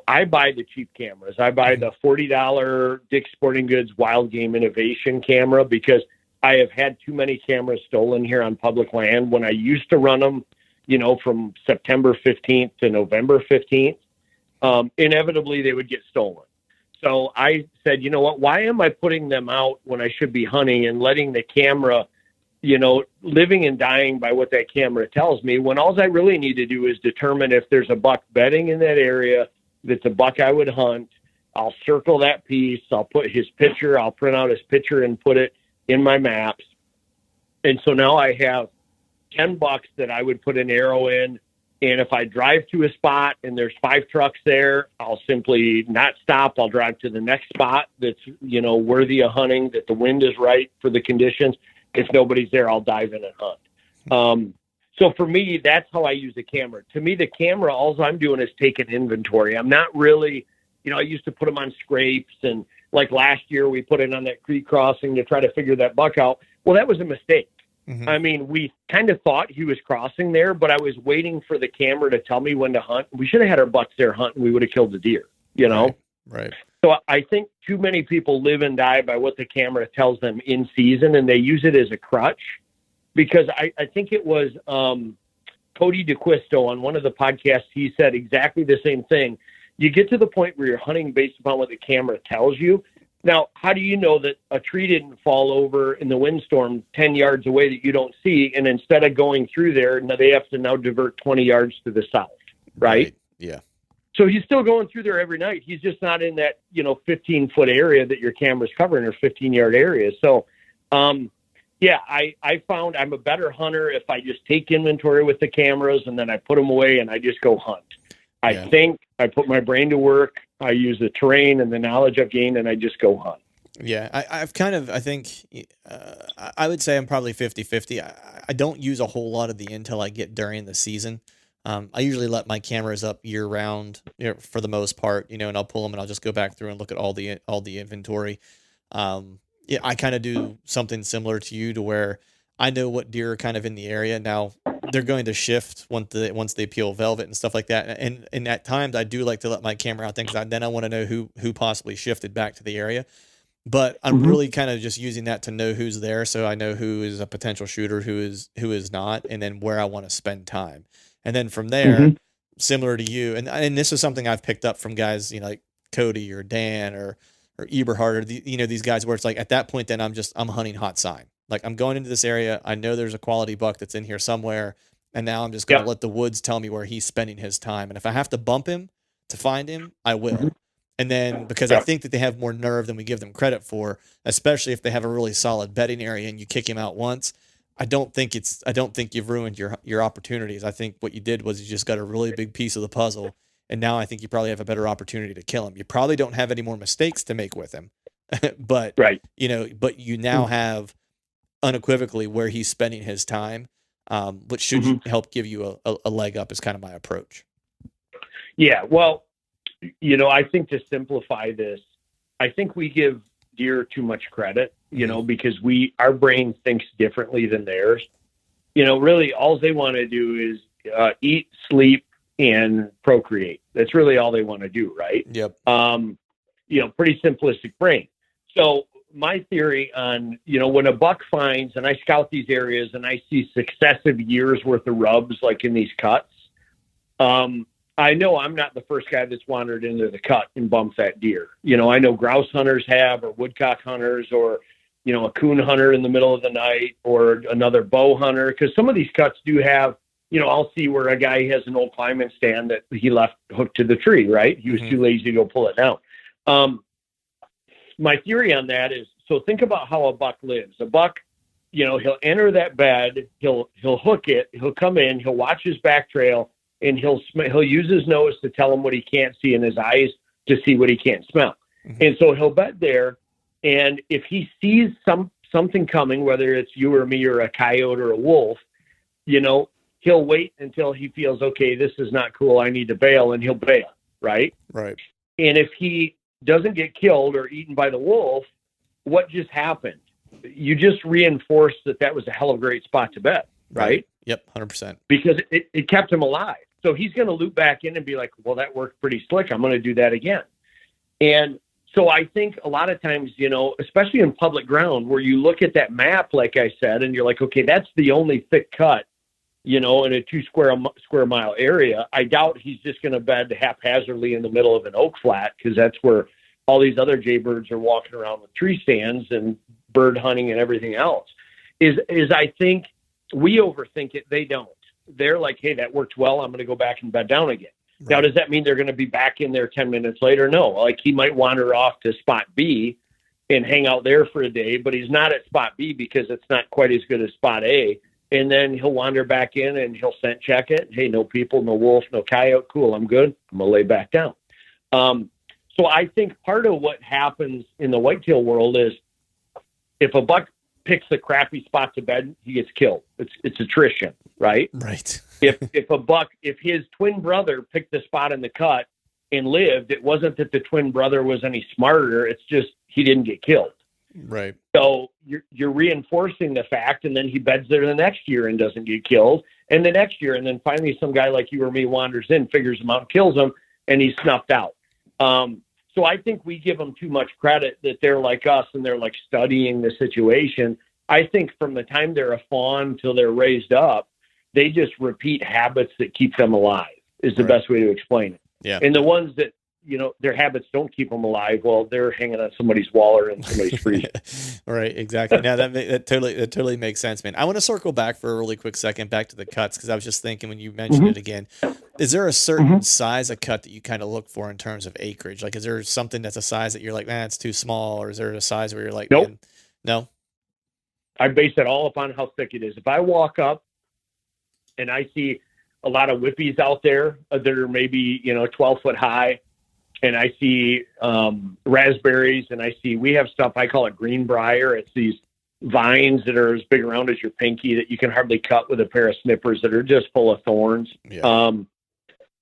I buy the cheap cameras. I buy the $40 Dick's Sporting Goods Wild Game Innovation camera because I have had too many cameras stolen here on public land. When I used to run them, from September 15th to November 15th, inevitably they would get stolen. So I said, you know what, why am I putting them out when I should be hunting and letting the camera, living and dying by what that camera tells me, when all I really need to do is determine if there's a buck bedding in that area that's a buck I would hunt. I'll circle that piece. I'll put his picture. I'll print out his picture and put it in my maps. And so now I have 10 bucks that I would put an arrow in. And if I drive to a spot and there's 5 trucks there, I'll simply not stop. I'll drive to the next spot that's, worthy of hunting, that the wind is right for the conditions. If nobody's there, I'll dive in and hunt. So for me, that's how I use the camera. To me, the camera, all I'm doing is taking inventory. I'm not really, I used to put them on scrapes. And like last year, we put it on that creek crossing to try to figure that buck out. Well, that was a mistake. I mean, we kind of thought he was crossing there, but I was waiting for the camera to tell me when to hunt. We should have had our bucks there hunting. We would have killed the deer, Right. So I think too many people live and die by what the camera tells them in season, and they use it as a crutch. Because I think it was Cody DeQuisto on one of the podcasts, he said exactly the same thing. You get to the point where you're hunting based upon what the camera tells you. Now, how do you know that a tree didn't fall over in the windstorm 10 yards away that you don't see, and instead of going through there, now they have to now divert 20 yards to the south, right? Yeah. So he's still going through there every night. He's just not in that, 15-foot area that your camera's covering or 15-yard area. So, I found I'm a better hunter if I just take inventory with the cameras and then I put them away and I just go hunt. I think, I put my brain to work, I use the terrain and the knowledge I've gained, and I just go hunt. Yeah, I think, I would say I'm probably 50-50. I don't use a whole lot of the intel I get during the season. I usually let my cameras up year round, for the most part, and I'll pull them and I'll just go back through and look at all the inventory. Yeah, I kind of do something similar to you, to where I know what deer are kind of in the area. Now they're going to shift once they peel velvet and stuff like that. And at times I do like to let my camera out, because then I want to know who possibly shifted back to the area. But I'm really kind of just using that to know who's there, so I know who is a potential shooter, who is not, and then where I want to spend time. And then from there, similar to you, and this is something I've picked up from guys, like Cody or Dan or Eberhard, or these guys, where it's like, at that point, then I'm hunting hot sign. Like, I'm going into this area, I know there's a quality buck that's in here somewhere, and now I'm just going to let the woods tell me where he's spending his time. And if I have to bump him to find him, I will. And then, because I think that they have more nerve than we give them credit for, especially if they have a really solid bedding area and you kick him out once, I don't think you've ruined your opportunities. I think what you did was you just got a really big piece of the puzzle, and now I think you probably have a better opportunity to kill him. You probably don't have any more mistakes to make with him, but but you now have unequivocally where he's spending his time, which should help give you a leg up, is kind of my approach. Yeah, well, I think, to simplify this, I think we give deer too much credit, because our brain thinks differently than theirs. Really all they want to do is eat, sleep, and procreate. That's really all they want to do, right? Yep. Pretty simplistic brain. So my theory on, when a buck finds, and I scout these areas and I see successive years worth of rubs, like in these cuts, I know I'm not the first guy that's wandered into the cut and bumped that deer. I know grouse hunters have, or woodcock hunters, or, a coon hunter in the middle of the night, or another bow hunter. Because some of these cuts do have, I'll see where a guy has an old climbing stand that he left hooked to the tree, right? He was too lazy to go pull it down. My theory on that is, so think about how a buck lives. A buck, he'll enter that bed, he'll hook it, he'll come in, he'll watch his back trail, and he'll use his nose to tell him what he can't see, and his eyes to see what he can't smell. And so he'll bed there, and if he sees something coming, whether it's you or me or a coyote or a wolf, he'll wait until he feels, okay, this is not cool, I need to bail, and he'll bail, right? Right. And if he doesn't get killed or eaten by the wolf, what just happened? You just reinforced that was a hell of a great spot to bed, right? Yep, 100%. Because it kept him alive. So he's going to loop back in and be like, well, that worked pretty slick, I'm going to do that again. And so I think a lot of times, especially in public ground, where you look at that map, like I said, and you're like, okay, that's the only thick cut, in a 2 square mile area. I doubt he's just going to bed haphazardly in the middle of an oak flat, because that's where all these other jaybirds are walking around with tree stands and bird hunting and everything else. Is I think we overthink it. They don't. They're like, hey, that worked well, I'm going to go back and bed down again. Right. Now, does that mean they're going to be back in there 10 minutes later? No. Like, he might wander off to spot B and hang out there for a day, but he's not at spot B because it's not quite as good as spot A. And then he'll wander back in and he'll scent check it. Hey, no people, no wolf, no coyote. Cool, I'm good. I'm going to lay back down. So I think part of what happens in the whitetail world is, if a buck picks a crappy spot to bed, he gets killed. It's attrition, right? Right. if his twin brother picked the spot in the cut and lived, it wasn't that the twin brother was any smarter. It's just he didn't get killed. Right. So you're reinforcing the fact, and then he beds there the next year and doesn't get killed, and the next year, and then finally some guy like you or me wanders in, figures him out, kills him, and he's snuffed out. So I think we give them too much credit that they're like us and they're like studying the situation. I think from the time they're a fawn till they're raised up, they just repeat habits that keep them alive is the best way to explain it. Yeah. And the ones that, their habits don't keep them alive, well, they're hanging on somebody's wall or in somebody's freezer. Right, exactly. Now that totally makes sense, man. I want to circle back for a really quick second back to the cuts, because I was just thinking when you mentioned it again, is there a certain size of cut that you kind of look for in terms of acreage? Like, is there something that's a size that you're like, man, it's too small, or is there a size where you're like, nope. No? I base it all upon how thick it is. If I walk up and I see a lot of whippies out there that are maybe, 12 foot high. And I see raspberries, and we have stuff, I call it greenbrier. It's these vines that are as big around as your pinky that you can hardly cut with a pair of snippers that are just full of thorns. Yeah.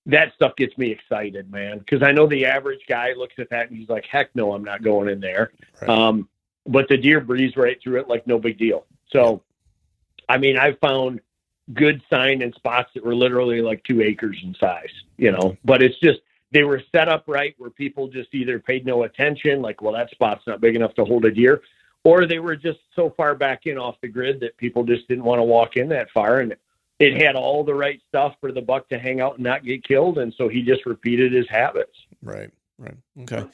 That stuff gets me excited, man, because I know the average guy looks at that and he's like, heck no, I'm not going in there. Right. But the deer breeze right through it like no big deal. So, I mean, I've found good sign in spots that were literally like 2 acres in size, but it's just, they were set up right where people just either paid no attention, like, well, that spot's not big enough to hold a deer, or they were just so far back in off the grid that people just didn't want to walk in that far. And it had all the right stuff for the buck to hang out and not get killed. And so he just repeated his habits. Right. Okay.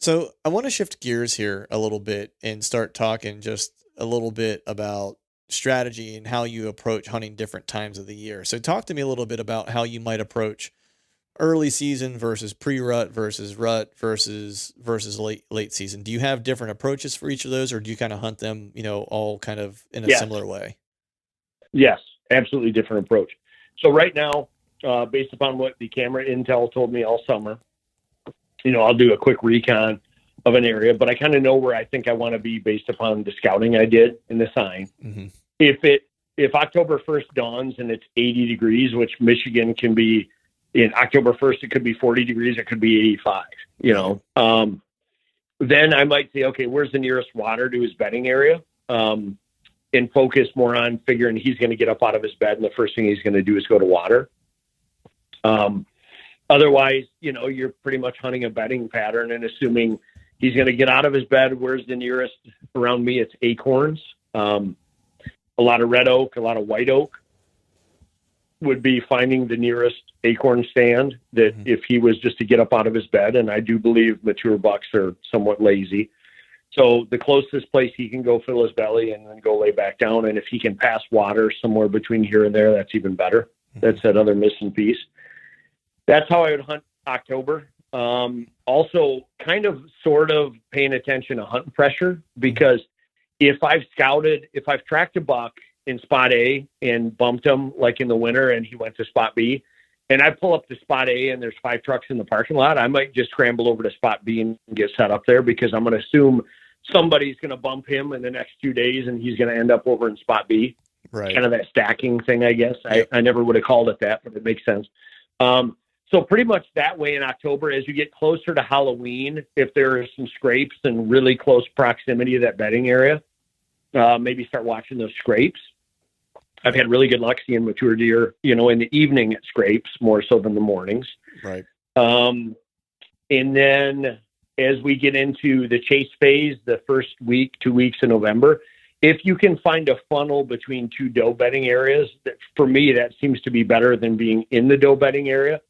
So I want to shift gears here a little bit and start talking just a little bit about strategy and how you approach hunting different times of the year. So talk to me a little bit about how you might approach early season versus pre-rut versus rut versus late season. Do you have different approaches for each of those, or do you kind of hunt them, all kind of in a similar way? Yes, absolutely different approach. So right now, based upon what the camera intel told me all summer, I'll do a quick recon of an area, but I kind of know where I think I want to be based upon the scouting I did in the sign. Mm-hmm. If October 1st dawns and it's 80 degrees, which Michigan can be in October 1st, it could be 40 degrees, it could be 85, then I might say, okay, where's the nearest water to his bedding area? And focus more on figuring he's going to get up out of his bed, and the first thing he's going to do is go to water. Otherwise, you're pretty much hunting a bedding pattern and assuming he's going to get out of his bed. Where's the nearest around me? It's acorns. A lot of red oak, a lot of white oak would be finding the nearest acorn stand that if he was just to get up out of his bed, and I do believe mature bucks are somewhat lazy. So the closest place he can go fill his belly and then go lay back down. And if he can pass water somewhere between here and there, that's even better. That's that other missing piece. That's how I would hunt October. Also kind of sort of paying attention to hunt pressure, because if I've tracked a buck in spot A and bumped him like in the winter and he went to spot B, and I pull up to spot A and there's 5 trucks in the parking lot, I might just scramble over to spot B and get set up there, because I'm going to assume somebody's going to bump him in the next 2 days and he's going to end up over in spot B. Right. Kind of that stacking thing, I guess. Yep. I never would have called it that, but it makes sense. So pretty much that way in October, as you get closer to Halloween, if there are some scrapes in really close proximity to that bedding area, maybe start watching those scrapes. I've had really good luck seeing mature deer, in the evening at scrapes more so than the mornings. Right. And then as we get into the chase phase, the first week, 2 weeks in November, if you can find a funnel between 2 doe bedding areas, for me, that seems to be better than being in the doe bedding area.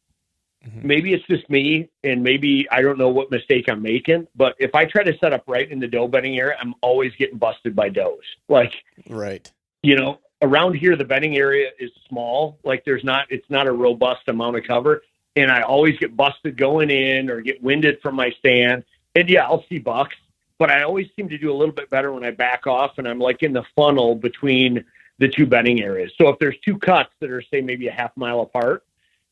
Maybe it's just me, and maybe I don't know what mistake I'm making, but if I try to set up right in the doe bedding area, I'm always getting busted by does. Like, right. Around here, the bedding area is small. Like it's not a robust amount of cover. And I always get busted going in or get winded from my stand. And yeah, I'll see bucks, but I always seem to do a little bit better when I back off and I'm like in the funnel between the 2 bedding areas. So if there's 2 cuts that are, say, maybe a half mile apart,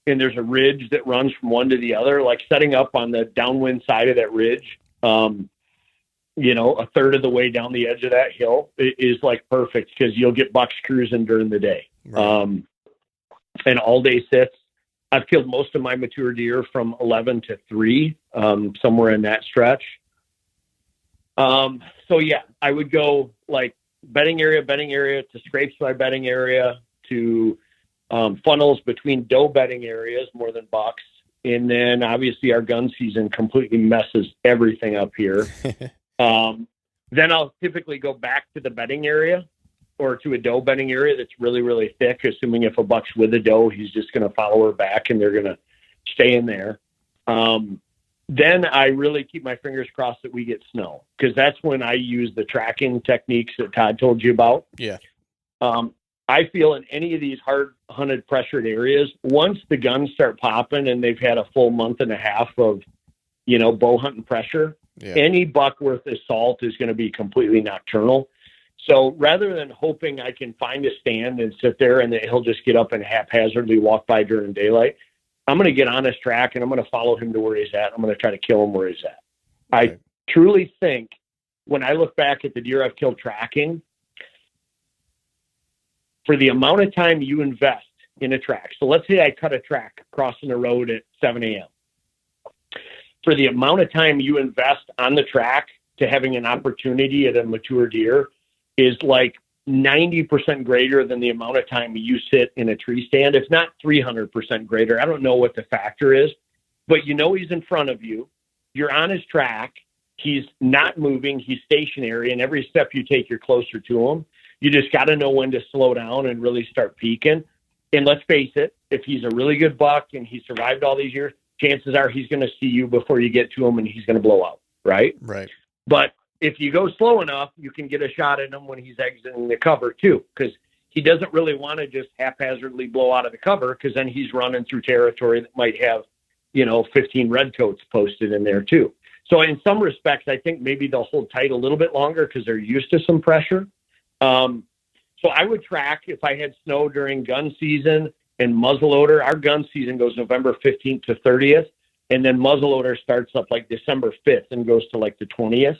and there's a ridge that runs from one to the other, like setting up on the downwind side of that ridge, a third of the way down the edge of that hill is like perfect, because you'll get bucks cruising during the day. Right. And all day sits. I've killed most of my mature deer from 11 to 3, somewhere in that stretch. So yeah, I would go like bedding area to scrapes by bedding area to funnels between doe bedding areas more than bucks. And then obviously our gun season completely messes everything up here. Then I'll typically go back to the bedding area or to a doe bedding area that's really, really thick, assuming if a buck's with a doe, he's just going to follow her back and they're going to stay in there. Then I really keep my fingers crossed that we get snow, because that's when I use the tracking techniques that Todd told you about. Yeah. I feel in any of these hard hunted pressured areas, once the guns start popping and they've had a full month and a half of, bow hunting pressure, any buck worth of salt is going to be completely nocturnal. So rather than hoping I can find a stand and sit there and that he'll just get up and haphazardly walk by during daylight, I'm going to get on his track and I'm going to follow him to where he's at. I'm going to try to kill him where he's at. Right. I truly think when I look back at the deer I've killed tracking, for the amount of time you invest in a track. So let's say I cut a track crossing the road at 7 a.m. For the amount of time you invest on the track to having an opportunity at a mature deer is like 90% greater than the amount of time you sit in a tree stand. If not 300% greater. I don't know what the factor is, but you know he's in front of you. You're on his track. He's not moving. He's stationary. And every step you take, you're closer to him. You just got to know when to slow down and really start peaking. And let's face it, if he's a really good buck and he survived all these years, chances are he's going to see you before you get to him and he's going to blow out, right? Right. But if you go slow enough, you can get a shot at him when he's exiting the cover too, because he doesn't really want to just haphazardly blow out of the cover, because then he's running through territory that might have, 15 redcoats posted in there too. So in some respects, I think maybe they'll hold tight a little bit longer because they're used to some pressure. So I would track if I had snow during gun season and muzzleloader. Our gun season goes November 15th to 30th. And then muzzleloader starts up like December 5th and goes to like the 20th.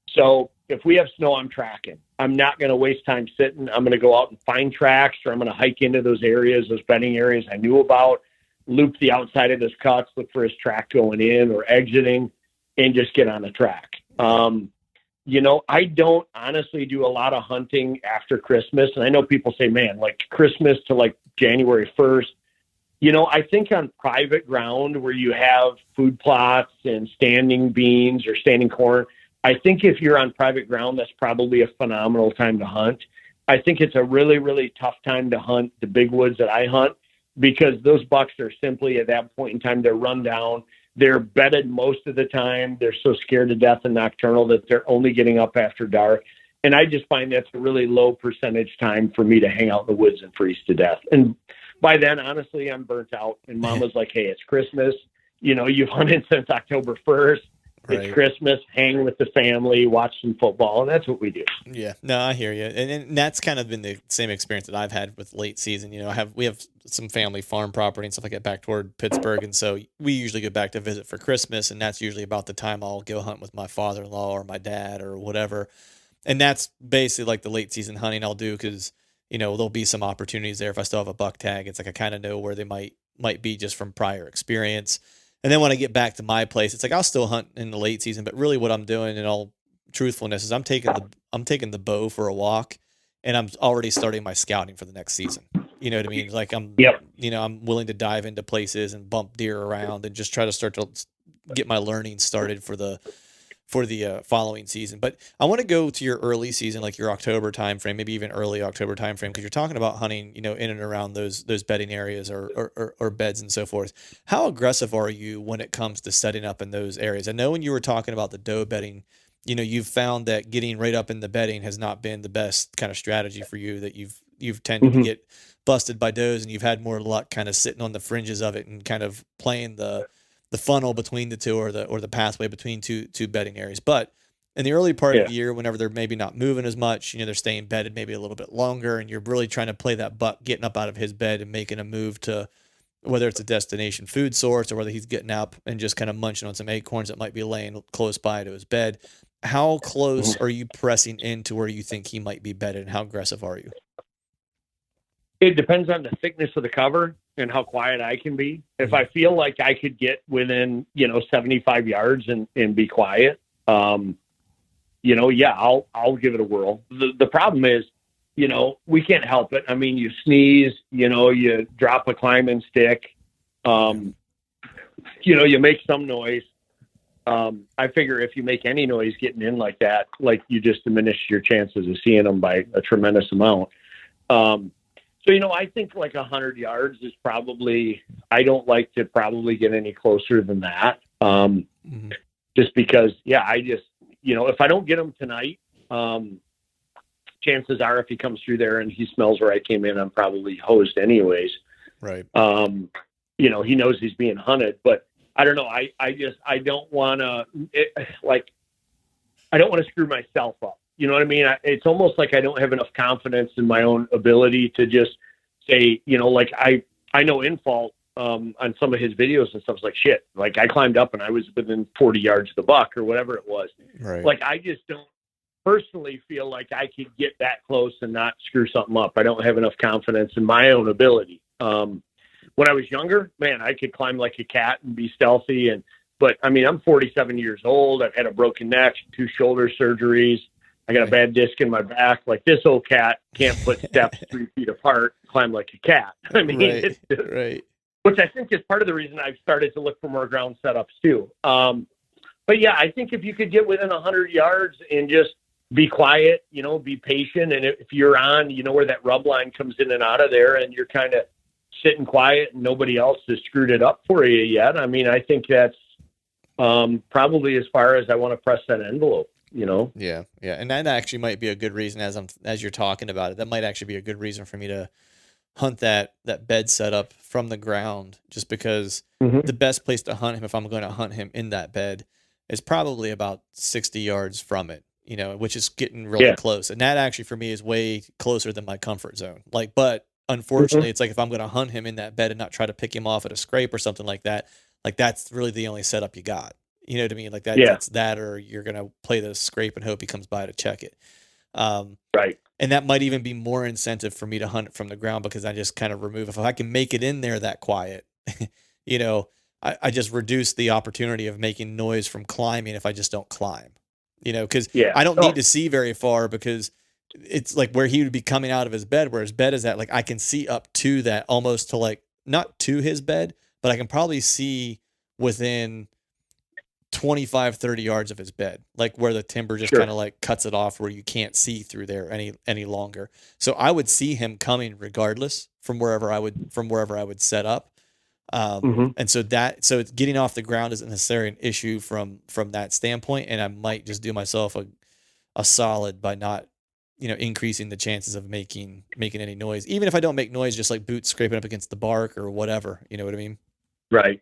So if we have snow, I'm tracking. I'm not going to waste time sitting. I'm going to go out and find tracks, or I'm going to hike into those areas, those bedding areas I knew about, loop the outside of his cuts, look for his track going in or exiting, and just get on the track. I don't honestly do a lot of hunting after Christmas. And I know people say, man, like Christmas to like January 1st. I think on private ground where you have food plots and standing beans or standing corn, I think if you're on private ground, that's probably a phenomenal time to hunt. I think it's a really, really tough time to hunt the big woods that I hunt, because those bucks are simply at that point in time, they're run down. They're bedded most of the time. They're so scared to death and nocturnal that they're only getting up after dark. And I just find that's a really low percentage time for me to hang out in the woods and freeze to death. And by then, honestly, I'm burnt out. And Mama's like, hey, it's Christmas. You've hunted since October 1st. It's Right. Christmas, hang with the family, watch some football, and that's what we do. Yeah, no, I hear you, and that's kind of been the same experience that I've had with late season. We have some family farm property and stuff like that back toward Pittsburgh, and so we usually go back to visit for Christmas, and that's usually about the time I'll go hunt with my father-in-law or my dad or whatever, and that's basically like the late season hunting I'll do, because there'll be some opportunities there if I still have a buck tag. It's like I kind of know where they might be just from prior experience. And then when I get back to my place, it's like I'll still hunt in the late season, but really what I'm doing in all truthfulness is I'm taking the bow for a walk, and I'm already starting my scouting for the next season. You know what I mean? Like I'm willing to dive into places and bump deer around and just try to start to get my learning started for the following season. But I want to go to your early season, like your October timeframe, maybe even early October timeframe, because you're talking about hunting, in and around those bedding areas or beds and so forth. How aggressive are you when it comes to setting up in those areas? I know when you were talking about the doe bedding, you've found that getting right up in the bedding has not been the best kind of strategy for you, that you've tended to get busted by does, and you've had more luck kind of sitting on the fringes of it and kind of playing the funnel between the two, or the pathway between two bedding areas. But in the early part of the year, whenever they're maybe not moving as much, they're staying bedded maybe a little bit longer, and you're really trying to play that buck getting up out of his bed and making a move to whether it's a destination food source or whether he's getting up and just kind of munching on some acorns that might be laying close by to his bed. How close are you pressing into where you think he might be bedded, and how aggressive are you? It depends on the thickness of the cover and how quiet I can be. If I feel like I could get within, 75 yards and be quiet, I'll give it a whirl. The problem is, we can't help it. I mean, you sneeze, you drop a climbing stick, you make some noise. I figure if you make any noise getting in like that, like you just diminish your chances of seeing them by a tremendous amount. So, I think like 100 yards is probably, I don't like to probably get any closer than that. Just because, if I don't get him tonight, chances are if he comes through there and he smells where I came in, I'm probably hosed anyways. Right. He knows he's being hunted, but I don't know. I don't want to, I don't want to screw myself up. You know what I mean? It's almost like I don't have enough confidence in my own ability to just say, like I know Infalt on some of his videos and stuff is like, shit, like I climbed up and I was within 40 yards of the buck or whatever it was. Right. Like, I just don't personally feel like I could get that close and not screw something up. I don't have enough confidence in my own ability. When I was younger, man, I could climb like a cat and be stealthy. But I mean, I'm 47 years old. I've had a broken neck, 2 shoulder surgeries. I got a bad disc in my back. Like, this old cat can't put steps 3 feet apart, climb like a cat. I mean, right. Right. Which I think is part of the reason I've started to look for more ground setups too. But yeah, I think if you could get within 100 yards and just be quiet, be patient. And if you're on, where that rub line comes in and out of there, and you're kind of sitting quiet and nobody else has screwed it up for you yet. I mean, I think that's probably as far as I want to press that envelope. Yeah. And that actually might be a good reason as you're talking about it. That might actually be a good reason for me to hunt that bed setup from the ground, just because the best place to hunt him, if I'm going to hunt him in that bed, is probably about 60 yards from it, which is getting really close. And that actually for me is way closer than my comfort zone. But unfortunately, it's like if I'm going to hunt him in that bed and not try to pick him off at a scrape or something like that, like that's really the only setup you got. You know what I mean? Like that's that, or you're going to play the scrape and hope he comes by to check it. Right. And that might even be more incentive for me to hunt it from the ground, because I just kind of remove, if I can make it in there that quiet, I just reduce the opportunity of making noise from climbing if I just don't climb, because I don't need to see very far, because it's like where he would be coming out of his bed, where his bed is at, like I can see up to that, almost to like, not to his bed, but I can probably see within 25, 30 yards of his bed, like where the timber just kind of like cuts it off, where you can't see through there any longer. So I would see him coming regardless from wherever I would set up. And so it's getting off the ground isn't necessarily an issue from that standpoint. And I might just do myself a solid by not, increasing the chances of making any noise, even if I don't make noise, just like boots scraping up against the bark or whatever, you know what I mean? Right.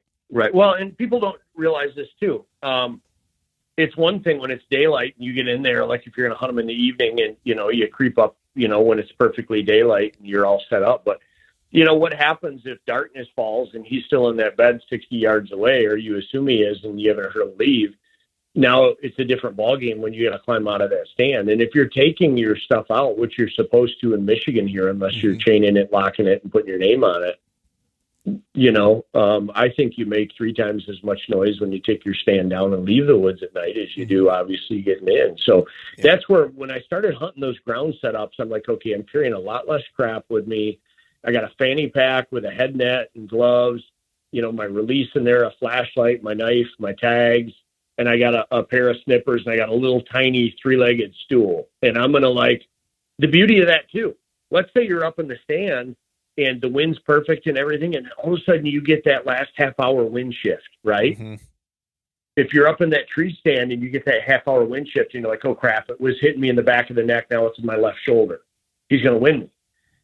Well, and people don't realize this too. It's one thing when it's daylight and you get in there, like if you're going to hunt them in the evening and, you creep up, when it's perfectly daylight and you're all set up. But, what happens if darkness falls and he's still in that bed 60 yards away, or you assume he is, and you haven't heard him leave? Now it's a different ballgame when you got to climb out of that stand. And if you're taking your stuff out, which you're supposed to in Michigan here, unless you're chaining it, locking it, and putting your name on it, I think you make 3 times as much noise when you take your stand down and leave the woods at night as you do obviously getting in. So that's where, when I started hunting those ground setups, I'm like, okay, I'm carrying a lot less crap with me. I got a fanny pack with a head net and gloves, my release in there, a flashlight, my knife, my tags, and I got a pair of snippers, and I got a little tiny 3-legged stool. And I'm going to the beauty of that too. Let's say you're up in the stand and the wind's perfect and everything, and all of a sudden you get that last half-hour wind shift, right? If you're up in that tree stand and you get that half-hour wind shift, and you're like, oh, crap, it was hitting me in the back of the neck, now it's in my left shoulder. He's going to win me.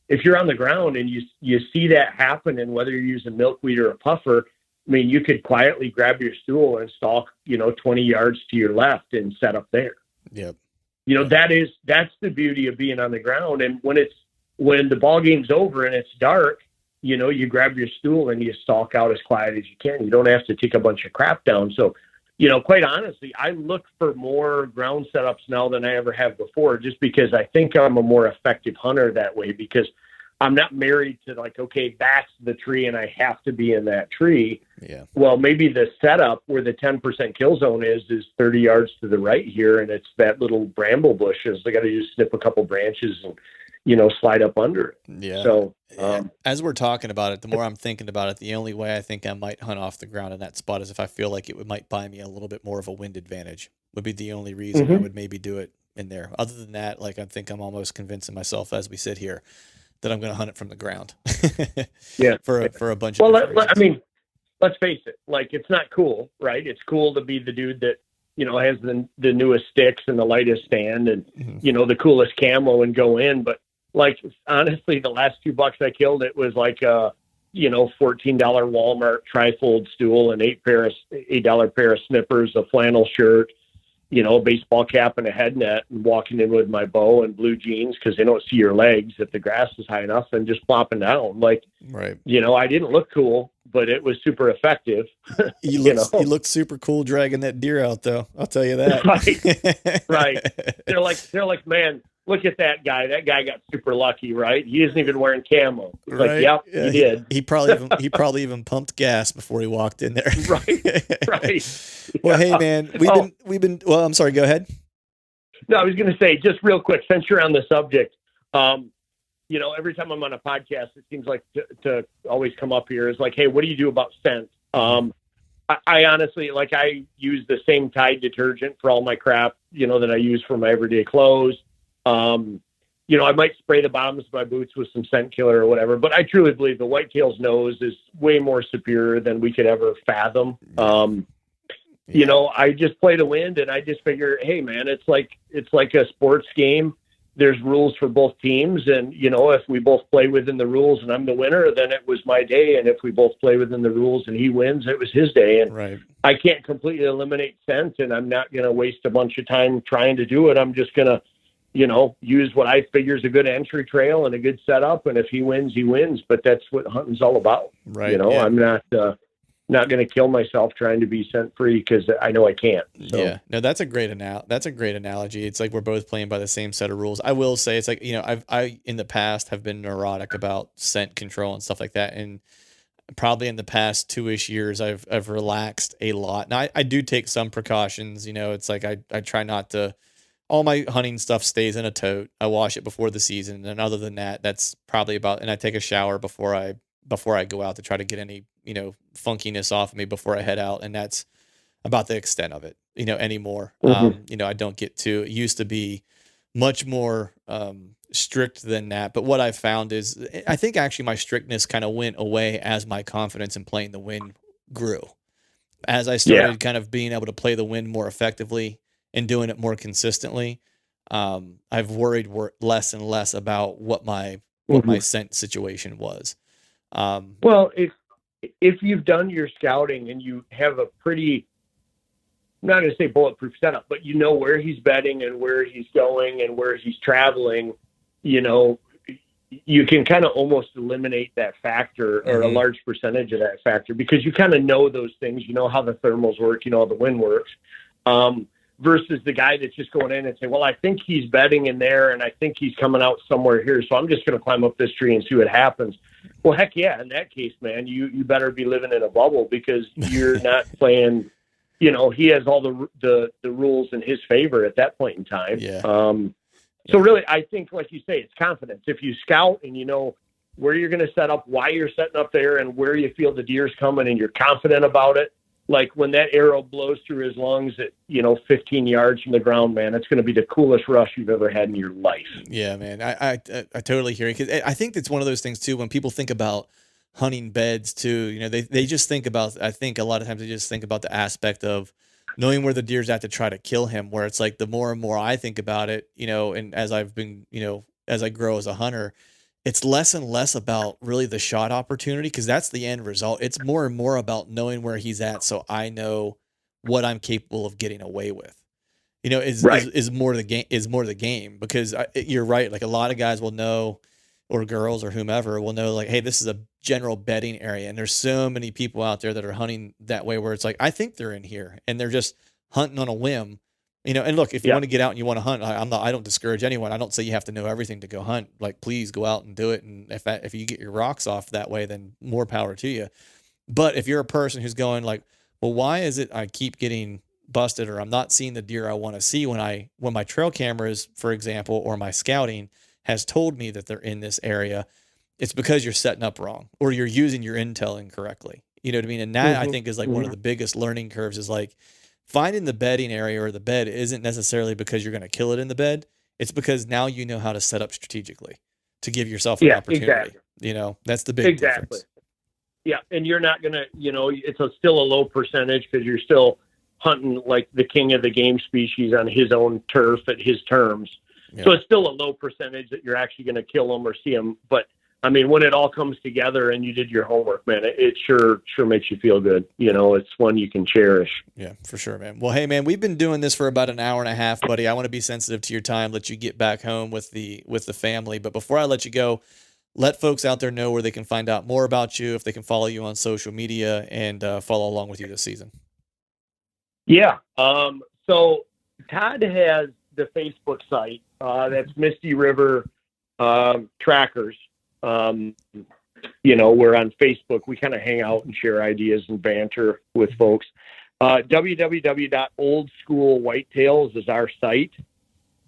If you're on the ground and you see that happen, and whether you're using milkweed or a puffer, I mean, you could quietly grab your stool and stalk, 20 yards to your left and set up there. Yep. That's the beauty of being on the ground. And when the ball game's over and it's dark, you grab your stool and you stalk out as quiet as you can. You don't have to take a bunch of crap down. So, quite honestly, I look for more ground setups now than I ever have before, just because I think I'm a more effective hunter that way, because I'm not married to okay, that's the tree and I have to be in that tree. Yeah. Well, maybe the setup where the 10% kill zone is 30 yards to the right here, and it's that little bramble bushes. I got to just snip a couple branches and, slide up under it. Yeah. So as we're talking about it, the more I'm thinking about it, the only way I think I might hunt off the ground in that spot is if I feel like it might buy me a little bit more of a wind advantage. Would be the only reason I would maybe do it in there. Other than that, I think I'm almost convincing myself as we sit here that I'm going to hunt it from the ground. For a bunch of reasons. Let's face it. It's not cool, right? It's cool to be the dude that, has the newest sticks and the lightest stand and, the coolest camo and go in. But honestly, the last 2 bucks I killed, it was $14 Walmart trifold stool, and $8 pair of snippers, a flannel shirt, a baseball cap and a head net and walking in with my bow and blue jeans because they don't see your legs if the grass is high enough and just plopping down. Like, right. I didn't look cool, but it was super effective. You looked super cool dragging that deer out, though. I'll tell you that. Right. They're like, man, look at that guy. That guy got super lucky, right? He isn't even wearing camo. It's right. Like, yep, yeah, he did. He probably even pumped gas before he walked in there. Right. Well, hey man, we've been. Well, I'm sorry. Go ahead. No, I was going to say just real quick, since you're on the subject, every time I'm on a podcast, it seems like to always come up here is like, hey, what do you do about scent? I honestly, I use the same Tide detergent for all my crap, that I use for my everyday clothes. I might spray the bottoms of my boots with some scent killer or whatever, but I truly believe the whitetail's nose is way more superior than we could ever fathom. I just play the wind and I just figure, hey man, it's like a sports game. There's rules for both teams. And, if we both play within the rules and I'm the winner, then it was my day. And if we both play within the rules and he wins, it was his day. And right. I can't completely eliminate scent, and I'm not going to waste a bunch of time trying to do it. I'm just going to, use what I figure is a good entry trail and a good setup. And if he wins, he wins. But that's what hunting's all about. Right. Yeah. I'm not going to kill myself trying to be scent free because I know I can't. So. Yeah, no, that's a great analogy. It's like we're both playing by the same set of rules. I will say it's like, I in the past have been neurotic about scent control and stuff like that. And probably in the past 2-ish years, I've relaxed a lot. Now I do take some precautions, it's like I try not to, all my hunting stuff stays in a tote. I wash it before the season. And other than that, that's probably about, and I take a shower before I go out to try to get any, funkiness off of me before I head out. And that's about the extent of it, anymore. Mm-hmm. I don't get to, it used to be much more strict than that. But what I've found is I think actually my strictness kind of went away as my confidence in playing the wind grew. As I started kind of being able to play the wind more effectively and doing it more consistently, I've worried less and less about what my scent situation was. Well, if you've done your scouting and you have a pretty, I'm not going to say bulletproof setup, but where he's bedding and where he's going and where he's traveling, you can kind of almost eliminate that factor or a large percentage of that factor because you kind of know those things, how the thermals work, how the wind works, versus the guy that's just going in and saying, well, I think he's bedding in there and I think he's coming out somewhere here. So I'm just going to climb up this tree and see what happens. Well, heck yeah. In that case, man, you better be living in a bubble because you're not playing, he has all the rules in his favor at that point in time. Yeah. So really, I think, like you say, it's confidence. If you scout and where you're going to set up, why you're setting up there and where you feel the deer's coming and you're confident about it, like when that arrow blows through his lungs at, 15 yards from the ground, man, it's going to be the coolest rush you've ever had in your life. Yeah, man. I totally hear you. 'Cause I think it's one of those things too, when people think about hunting beds too, they just think about, I think a lot of times they just think about the aspect of knowing where the deer's at to try to kill him, where it's like the more and more I think about it, and as I've been, as I grow as a hunter, it's less and less about really the shot opportunity because that's the end result. It's more and more about knowing where he's at so I know what I'm capable of getting away with. Is more the game because you're right. Like a lot of guys will know, or girls or whomever will know, like, hey, this is a general bedding area, and there's so many people out there that are hunting that way where it's like I think they're in here and they're just hunting on a whim. And look, if you want to get out and you want to hunt, I don't discourage anyone. I don't say you have to know everything to go hunt. Like, please go out and do it. And if you get your rocks off that way, then more power to you. But if you're a person who's going like, well, why is it I keep getting busted or I'm not seeing the deer I want to see when my trail cameras, for example, or my scouting has told me that they're in this area, it's because you're setting up wrong or you're using your intel incorrectly. You know what I mean? And that I think is like one of the biggest learning curves is like, finding the bedding area or the bed isn't necessarily because you're going to kill it in the bed. It's because now you know how to set up strategically to give yourself an opportunity. Exactly. That's the big difference. Yeah. And you're not going to, it's still a low percentage because you're still hunting like the king of the game species on his own turf at his terms. Yeah. So it's still a low percentage that you're actually going to kill them or see them. But I mean, when it all comes together and you did your homework, man, it sure makes you feel good. It's one you can cherish. Yeah, for sure, man. Well, hey, man, we've been doing this for about an hour and a half, buddy. I want to be sensitive to your time, let you get back home with the family. But before I let you go, let folks out there know where they can find out more about you, if they can follow you on social media and follow along with you this season. Yeah. So Todd has the Facebook site. That's Misty River Trackers. We're on Facebook. We kind of hang out and share ideas and banter with folks. www.oldschoolwhitetails is our site.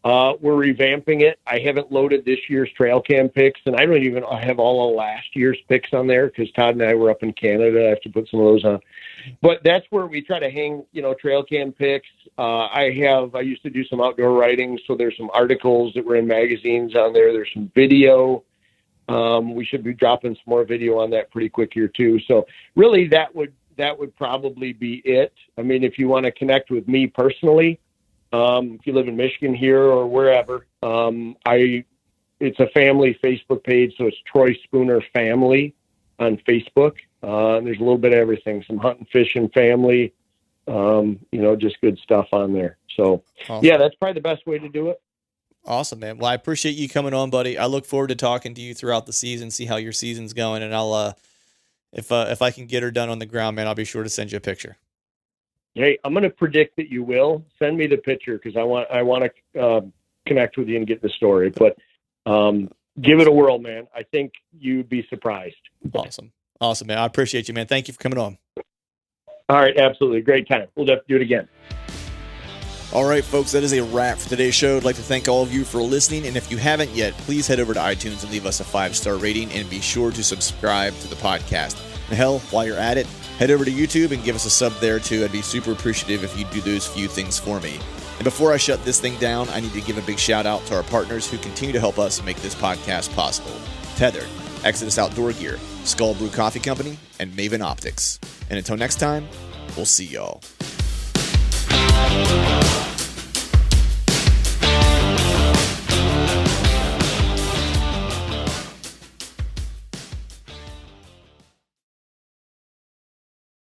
We're revamping it. I haven't loaded this year's trail cam pics, and I have all of last year's pics on there because Todd and I were up in Canada. I have to put some of those on. But that's where we try to hang, trail cam pics. I used to do some outdoor writing, so there's some articles that were in magazines on there. There's some video. We should be dropping some more video on that pretty quick here too. So really that would probably be it. I mean, if you want to connect with me personally, if you live in Michigan here or wherever, it's a family Facebook page. So it's Troy Spooner Family on Facebook. There's a little bit of everything, some hunting, fishing, family, just good stuff on there. So awesome. Yeah, that's probably the best way to do it. Awesome, man. Well, I appreciate you coming on, buddy. I look forward to talking to you throughout the season, see how your season's going. And I'll, if I can get her done on the ground, man, I'll be sure to send you a picture. Hey, I'm going to predict that you will send me the picture because I want to connect with you and get the story, but give it a whirl, man. I think you'd be surprised. Awesome, man. I appreciate you, man. Thank you for coming on. All right. Absolutely. Great time. We'll definitely do it again. All right, folks, that is a wrap for today's show. I'd like to thank all of you for listening, and if you haven't yet, please head over to iTunes and leave us a 5-star rating, and be sure to subscribe to the podcast. And hell, while you're at it, head over to YouTube and give us a sub there too. I'd be super appreciative if you'd do those few things for me. And before I shut this thing down, I need to give a big shout out to our partners who continue to help us make this podcast possible. Tethered, Exodus Outdoor Gear, Skull Brew Coffee Company, and Maven Optics. And until next time, we'll see y'all.